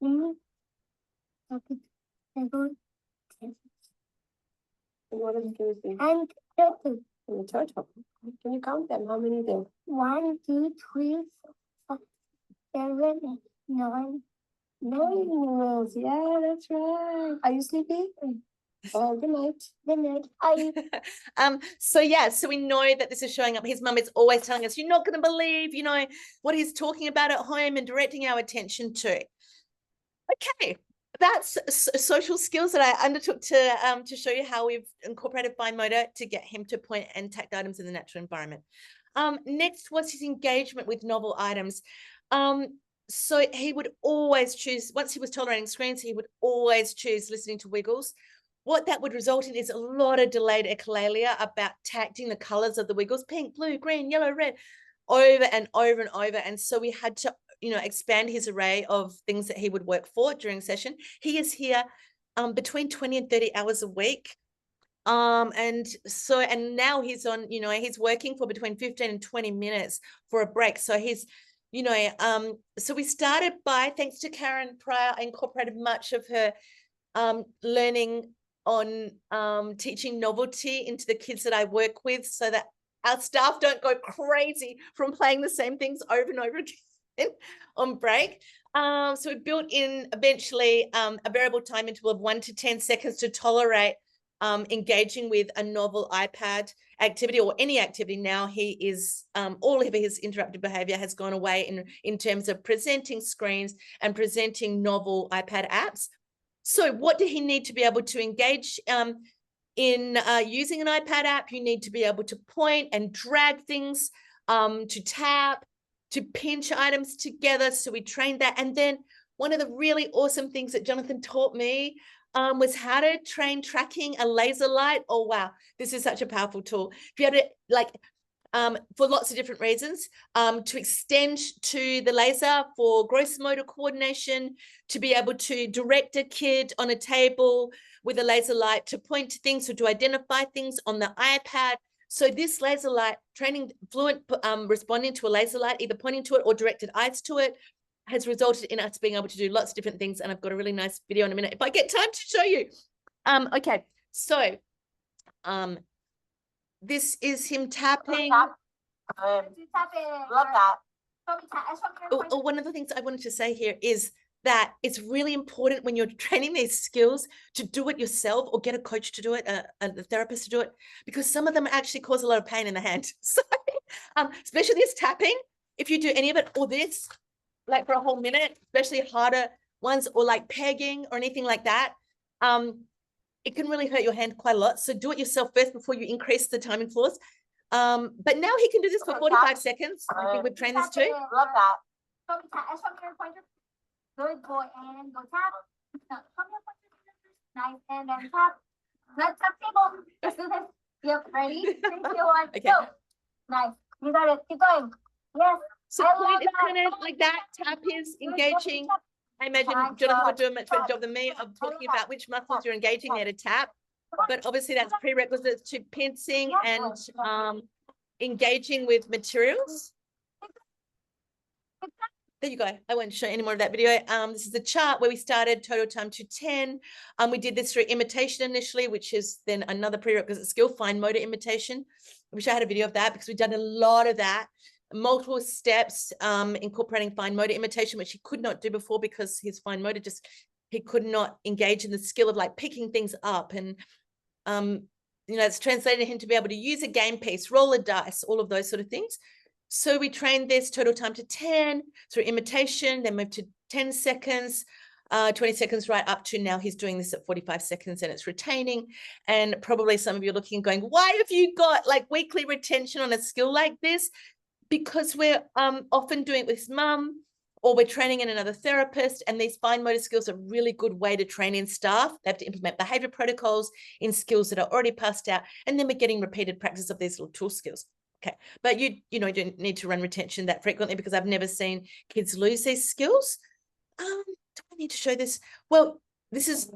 What is Tuesday? And turtle. And the turtle. Can you count them? How many there? 1, 2, 3, 4, 5, 7, 9. 9 animals. Yeah, that's right. Are you sleepy? Oh, good night. Good night. Are you? So yeah, so we know that this is showing up. His mum is always telling us, you're not going to believe, you know, what he's talking about at home, and directing our attention to. Okay, that's social skills that I undertook to show you how we've incorporated fine motor to get him to point and tact items in the natural environment. Next was his engagement with novel items. So he would always choose, once he was tolerating screens, he would always choose listening to wiggles. What that would result in is a lot of delayed echolalia about tacting the colors of the wiggles, pink, blue, green, yellow, red, over and over and over. And so we had to, you know, expand his array of things that he would work for during session. He is here between 20 and 30 hours a week. And now he's on, you know, he's working for between 15 and 20 minutes for a break. So he's, you know, so we started by, thanks to Karen Pryor, I incorporated much of her learning on teaching novelty into the kids that I work with, so that our staff don't go crazy from playing the same things over and over again on break. So we built in eventually a variable time interval of 1 to 10 seconds to tolerate engaging with a novel iPad activity or any activity. Now he is, all of his interrupted behavior has gone away in terms of presenting screens and presenting novel iPad apps. So what did he need to be able to engage in using an iPad app? You need to be able to point and drag things, to tap, to pinch items together. So we trained that. And then one of the really awesome things that Jonathan taught me was how to train tracking a laser light. Oh, wow. This is such a powerful tool. If you have to, like, for lots of different reasons, to extend to the laser for gross motor coordination, to be able to direct a kid on a table with a laser light, to point to things or to identify things on the iPad. So this laser light training, fluent responding to a laser light, either pointing to it or directed eyes to it, has resulted in us being able to do lots of different things. And I've got a really nice video in a minute if I get time to show you. Okay, so this is him tapping. Love that. One of the things I wanted to say here is that it's really important when you're training these skills to do it yourself or get a coach to do it, a therapist to do it, because some of them actually cause a lot of pain in the hand. So, especially this tapping, if you do any of it, or this, like for a whole minute, especially harder ones, or like pegging or anything like that, it can really hurt your hand quite a lot. So do it yourself first before you increase the timing floors. But now he can do this for 45 seconds. I think we've trained this too. Love that. Good boy, and go tap. Nice, and then tap. Let's tap table. Let's do this. Yep, ready? 3, 2, 1, Okay. go. Nice. You got it. Keep going. Yes. So point is kind of like that. Tap is engaging. I imagine Jonathan would do a much better job than me of talking about which muscles you're engaging there to tap. But obviously that's prerequisites to pincing and engaging with materials. There you go. I won't show any more of that video. This is the chart where we started total time to 10. We did this through imitation initially, which is then another prerequisite skill, fine motor imitation. I wish I had a video of that because we've done a lot of that. Multiple steps, incorporating fine motor imitation, which he could not do before because his fine motor he could not engage in the skill of like picking things up. And, you know, it's translated him to be able to use a game piece, roll a dice, all of those sort of things. So we trained this total time to 10 through imitation, then moved to 10 seconds, 20 seconds, right up to now he's doing this at 45 seconds and it's retaining. And probably some of you are looking and going, why have you got like weekly retention on a skill like this? Because we're often doing it with his mum or we're training in another therapist, and these fine motor skills are a really good way to train in staff. They have to implement behavior protocols in skills that are already passed out, and then we're getting repeated practice of these little tool skills. Okay, but you don't need to run retention that frequently, because I've never seen kids lose these skills. Do I need to show this? Well, this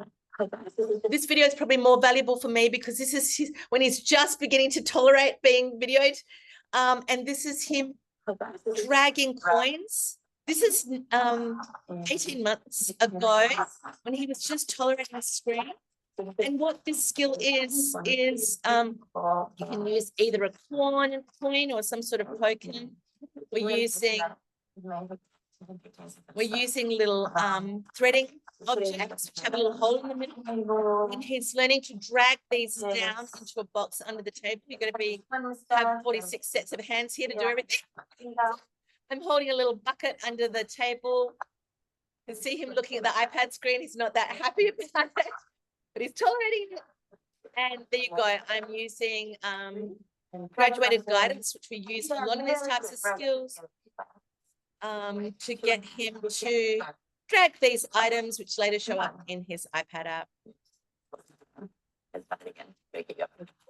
video is probably more valuable for me because this is when he's just beginning to tolerate being videoed. And this is him dragging coins. This is 18 months ago when he was just tolerating the screen. And what this skill is you can use either a coin or some sort of token. We're using little threading objects which have a little hole in the middle. And he's learning to drag these down into a box under the table. You're going to have 46 sets of hands here to do everything. I'm holding a little bucket under the table. You can see him looking at the iPad screen. He's not that happy about it, but he's tolerating it. And there you go. I'm using graduated guidance, which we use a lot in these types of skills, to get him to drag these items, which later show up in his iPad app. I'm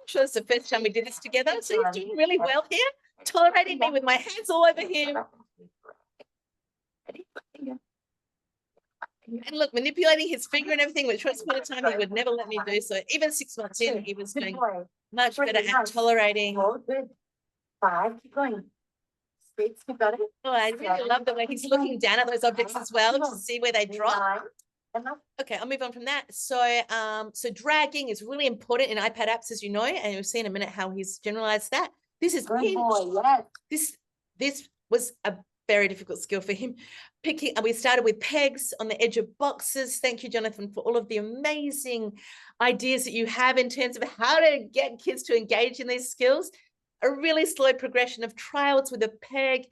sure it's the first time we did this together, so he's doing really well here, tolerating me with my hands all over him. And look, manipulating his finger and everything, which once upon a time he would never let me do. So even 6 months in, he was doing much better at tolerating. Good. 5, keep going. Keep got it. Oh, I really love the way he's looking down at those objects as well to see where they drop. Okay, I'll move on from that. So, so dragging is really important in iPad apps, as you know, and you'll see in a minute how he's generalized that. This is Good boy, yes. This was a very difficult skill for him. We started with pegs on the edge of boxes. Thank you, Jonathan, for all of the amazing ideas that you have in terms of how to get kids to engage in these skills. A really slow progression of trials with a peg,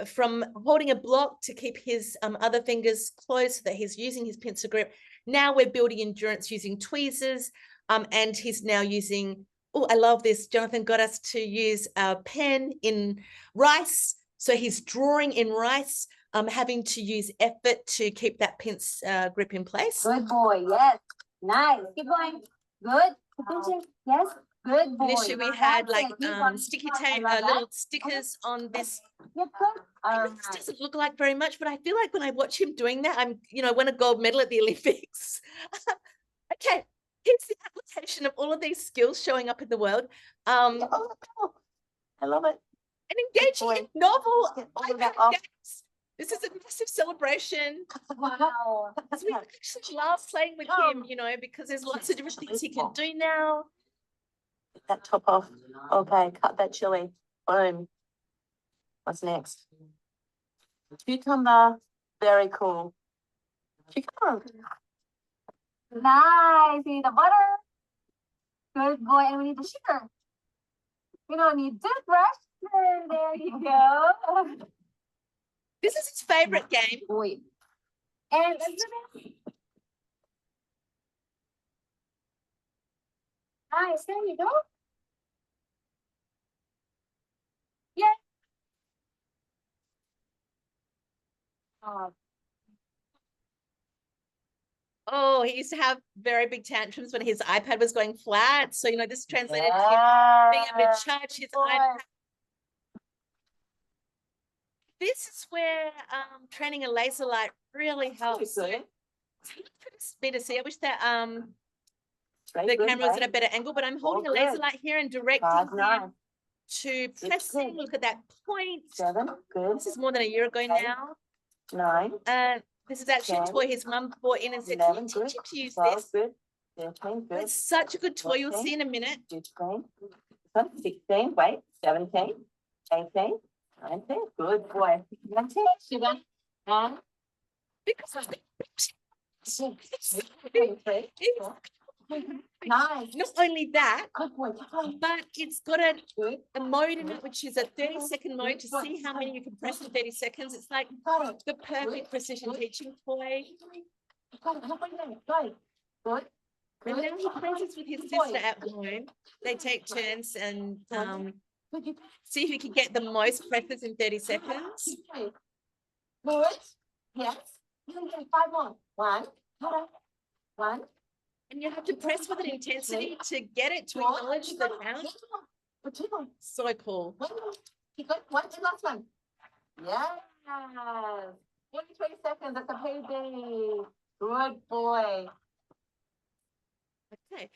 from holding a block to keep his other fingers closed so that he's using his pincer grip. Now we're building endurance using tweezers, and he's now using, oh, I love this. Jonathan got us to use a pen in rice. So he's drawing in rice, having to use effort to keep that pincer grip in place. Good boy, yes. Nice. Keep going. Good. Yes. Good boy. Initially, we had like sticky tape, little stickers on this. This doesn't look like very much, but I feel like when I watch him doing that, I'm, won a gold medal at the Olympics. Okay, here's the application of all of these skills showing up in the world. I love it. And engaging in novel iPad games. This is a massive celebration. Wow. We actually love playing with him, because there's lots of different things he can do now. Get that top off. Okay, cut that chili. Boom. What's next? Cucumber. Very cool. Cucumber. Nice. You need the butter. Good boy. And we need the sugar. We don't need toothbrush. There you go. This is his favorite game. Boy. And nice. There you go. Yeah. Oh, he used to have very big tantrums when his iPad was going flat. So, this translated to him being able to charge his iPad. This is where training a laser light really helps. So, it's me to see. I wish that the camera was at a better angle, but I'm holding a laser light here and directing him to pressing. Look at that point. 7. Good. This is more than a year ago now. 9. This is actually a toy his mum brought in and said, "Can you teach him to use 12, this?" good. 13, good. It's such a good toy. You'll see in a minute. 15, 16, wait, 17, 18, 19, good boy. 19, sugar. Because of the Nice. not only that, Good boy. but it's got a mode in it, which is a 30-second mode to see how many you can press in 30 seconds. It's like the perfect precision teaching toy. Good. And then he plays this with his sister at home. They take turns and see who can get the most presses in 30 seconds. Good. Yes. You can get 5 more. 1. Hold on. 1. And you have to press with an intensity to get it to 4. acknowledge the count. Or 2 more. So cool. 1 more. Keep going. 1, 2, last one. Yes. 20 seconds. That's a payday. Good boy. Okay.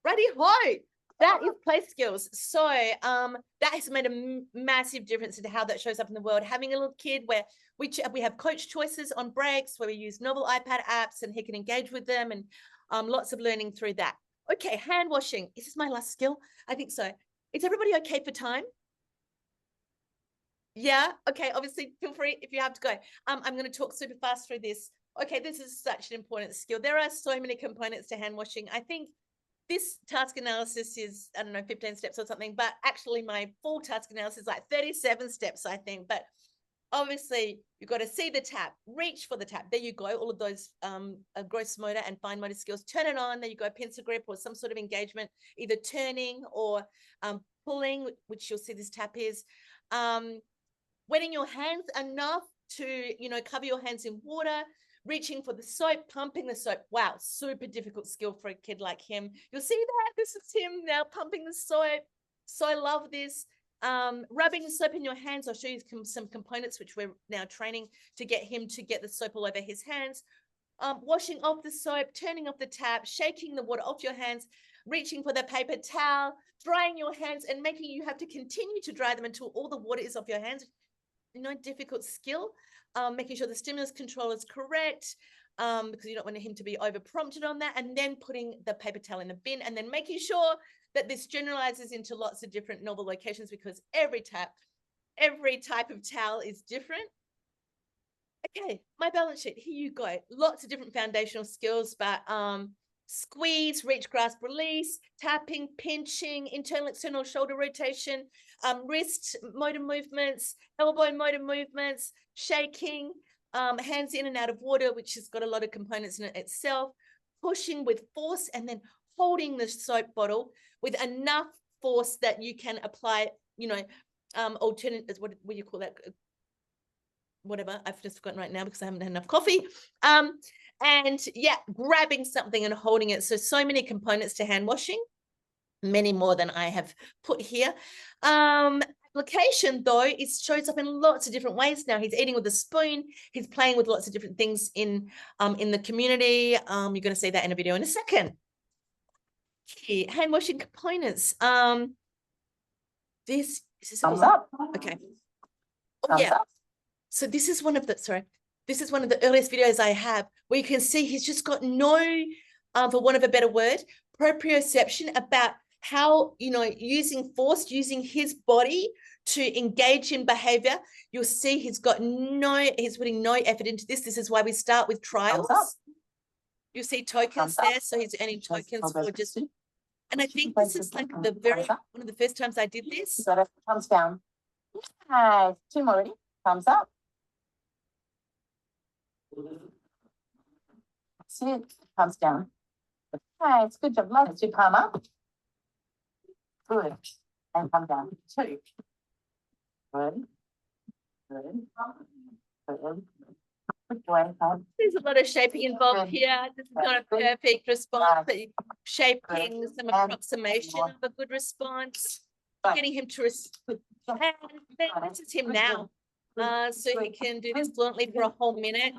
Ready, ho! That is play skills. So that has made a massive difference in how that shows up in the world. Having a little kid where we have coach choices on breaks, where we use novel iPad apps and he can engage with them, and lots of learning through that. Okay, hand washing. Is this my last skill? I think so. Is everybody okay for time? Yeah, okay, obviously feel free if you have to go. I'm going to talk super fast through this. Okay, this is such an important skill. There are so many components to hand washing. I think this task analysis is, I don't know, 15 steps or something, but actually my full task analysis is like 37 steps, I think. But obviously you've got to see the tap, reach for the tap. There you go. All of those gross motor and fine motor skills. Turn it on. There you go. Pencil grip or some sort of engagement, either turning or pulling, which you'll see this tap is. Wetting your hands enough to, cover your hands in water, reaching for the soap, pumping the soap. Wow, super difficult skill for a kid like him. You'll see that. This is him now pumping the soap. So I love this. Rubbing the soap in your hands. I'll show you some components which we're now training to get him to get the soap all over his hands. Washing off the soap, turning off the tap, shaking the water off your hands, reaching for the paper towel, drying your hands, and making you have to continue to dry them until all the water is off your hands. Difficult skill. Making sure the stimulus control is correct, because you don't want him to be over prompted on that, and then putting the paper towel in the bin, and then making sure that this generalizes into lots of different novel locations, because every type of towel is different. Okay, my balance sheet, here you go. Lots of different foundational skills, but squeeze, reach, grasp, release, tapping, pinching, internal, external shoulder rotation, wrist motor movements, elbow motor movements, shaking, hands in and out of water, which has got a lot of components in it itself, pushing with force, and then holding the soap bottle with enough force that you can apply, alternate, what do you call that? Whatever, I've just forgotten right now because I haven't had enough coffee. And yeah, grabbing something and holding it. So many components to hand washing, many more than I have put here. Application though, it shows up in lots of different ways now. He's eating with a spoon. He's playing with lots of different things in the community. You're going to see that in a video in a second. Okay, hand washing components. Is this Thumbs up. Okay. Oh, Thumbs yeah. up. So this is one of the earliest videos I have where you can see he's just got no, for want of a better word, proprioception about how, using force, using his body to engage in behavior. You'll see he's putting no effort into this. This is why we start with trials. You'll see tokens there. So he's earning tokens for just, and I think this is like one of the first times I did this. Got it. Thumbs down. Nice. 2 more. Ready? Thumbs up. See it. Thumbs down. Nice. Good job. Let's do palm up. Good. And come down. 2. Good. Good. Good. Good boy. There's a lot of shaping involved here. This is not a perfect response, but shaping some approximation of a good response, getting him to respond. This is him now. So he can do this fluently for a whole minute.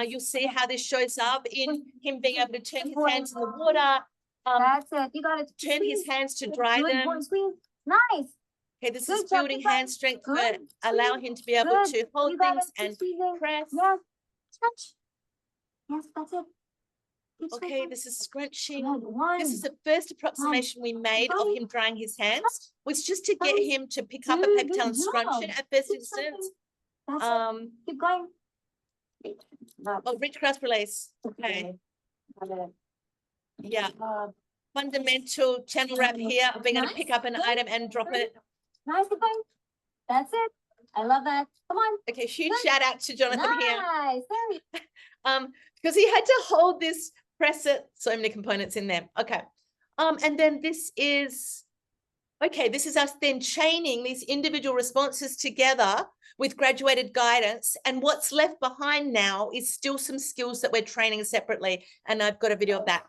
You'll see how this shows up in him being able to turn his hands in the water. That's it. You got it. Turn his hands to dry them. Nice. Okay, this is building hand strength, but allow him to be able to hold things and press. Yes. Stretch. Yes, that's it. Okay, this is scrunching. One. This is the first approximation we made of him drying his hands, was just to get him to pick up a paper towel and scrunch it at first instance. Keep going. Oh, reach, grasp, release. Okay. Yeah. Fundamental channel wrap here. We're going to pick up an item and drop it. Nice, keep going. That's it. I love that. Come on. Okay, huge shout out to Jonathan here. Nice. Because he had to hold this, press it, so many components in there. Okay. And then this is, okay, this is us then chaining these individual responses together with graduated guidance. And what's left behind now is still some skills that we're training separately. And I've got a video of that.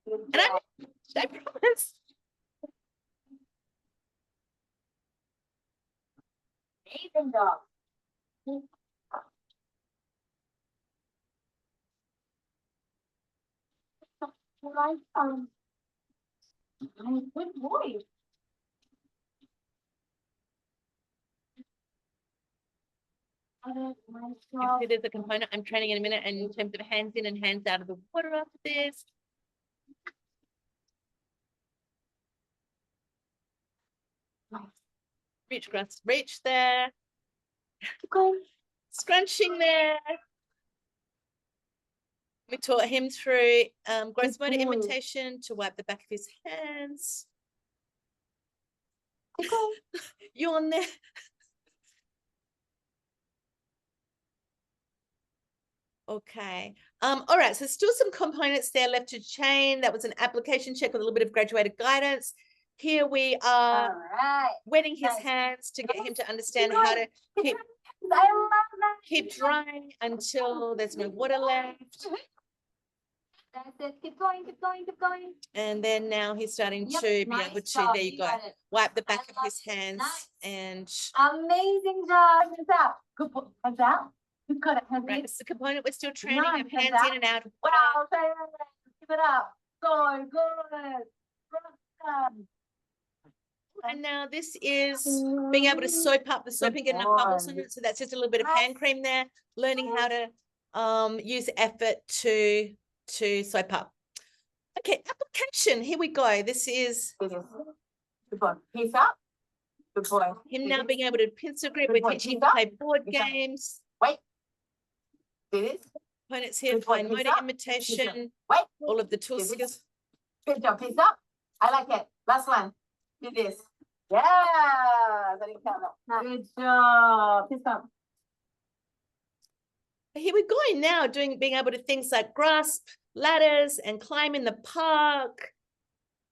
And I promise. Amazing job. Like, good boy. There's a component I'm training in a minute, and in terms of hands in and hands out of the water after this. Reach there. Scrunching there. We taught him through gross motor imitation to wipe the back of his hands. Yawn there. Okay. All right. So still some components there left to chain. That was an application check with a little bit of graduated guidance. Here we are wetting his hands to get him to understand how to keep drying until there's no water left. That's it. Keep going, keep going, keep going. And then now he's starting to be able to, there you go, wipe the back of his hands and. Amazing job. Hands out. Good boy. Hands out. You got it. Hands Right, in. it's the component we're still training of Nice, hands in and out. Wow. Keep it up. Good, good. And now this is being able to soap up the soap and get enough bubbles in it. So that's just a little bit of hand cream there, learning how to use effort to soap up. Okay, application. Here we go. This is Good boy. Peace up. Good boy. him now being able to pencil grip. Good We're boy. teaching him Peace to up. play board Peace up. games. Wait. Do this. Components here, Good boy. fine Peace motor up. imitation, Wait. all of the tool Do this. skills. Good job. Peace up. I like it. Last one. Do this. Yeah. Good job. Peace up. Here we're going now, being able to things like grasp ladders and climb in the park.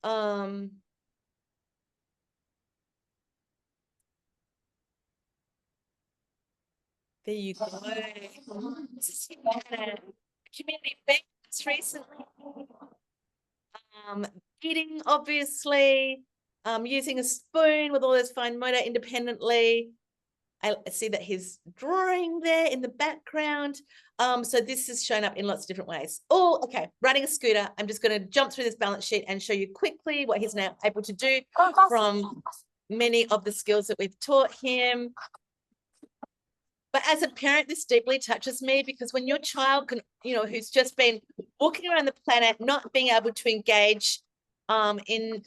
There you go. This is a community events recently. Eating, obviously, using a spoon with all those fine motor independently. I see that he's drawing there in the background. So this is shown up in lots of different ways. Oh, okay, riding a scooter. I'm just going to jump through this balance sheet and show you quickly what he's now able to do from many of the skills that we've taught him. But as a parent, this deeply touches me because when your child can, who's just been walking around the planet, not being able to engage in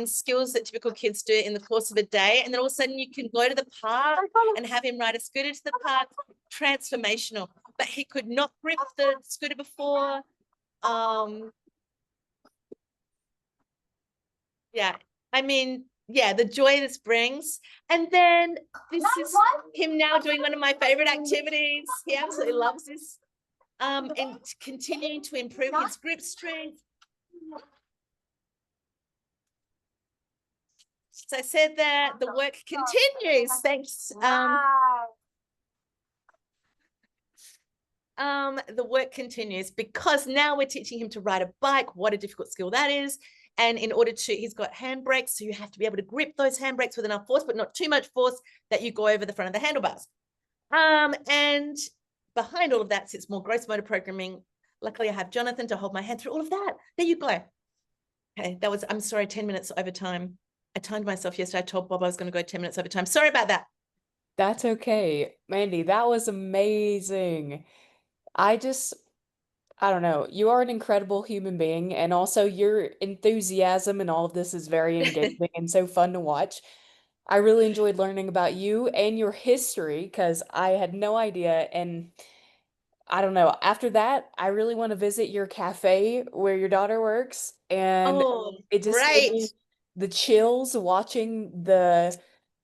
skills that typical kids do in the course of a day, and then all of a sudden you can go to the park and have him ride a scooter to the park, transformational. But he could not grip the scooter before. Yeah, I mean, yeah, the joy this brings. And then this is him now doing one of my favorite activities. He absolutely loves this. And continuing to improve his grip strength. So I said that the work continues. Thanks. The work continues because now we're teaching him to ride a bike. What a difficult skill that is. And in order to, he's got handbrakes, so you have to be able to grip those handbrakes with enough force, but not too much force that you go over the front of the handlebars. And behind all of that sits more gross motor programming. Luckily, I have Jonathan to hold my hand through all of that. There you go. Okay, that was, I'm sorry, 10 minutes over time. I timed myself yesterday. I told Bob I was going to go 10 minutes over time. Sorry about that. That's okay. Mandy, that was amazing. I don't know. You are an incredible human being, and also your enthusiasm and all of this is very engaging and so fun to watch. I really enjoyed learning about you and your history because I had no idea. And I don't know, after that, I really want to visit your cafe where your daughter works. And Oh, it just gave great. me the chills watching the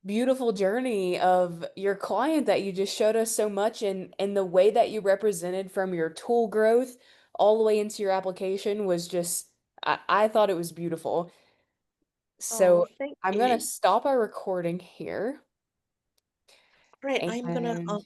beautiful journey of your client that you just showed us so much, and the way that you represented from your tool growth all the way into your application was just I thought it was beautiful. So thank I'm gonna you. stop our recording here. Great. I'm gonna, And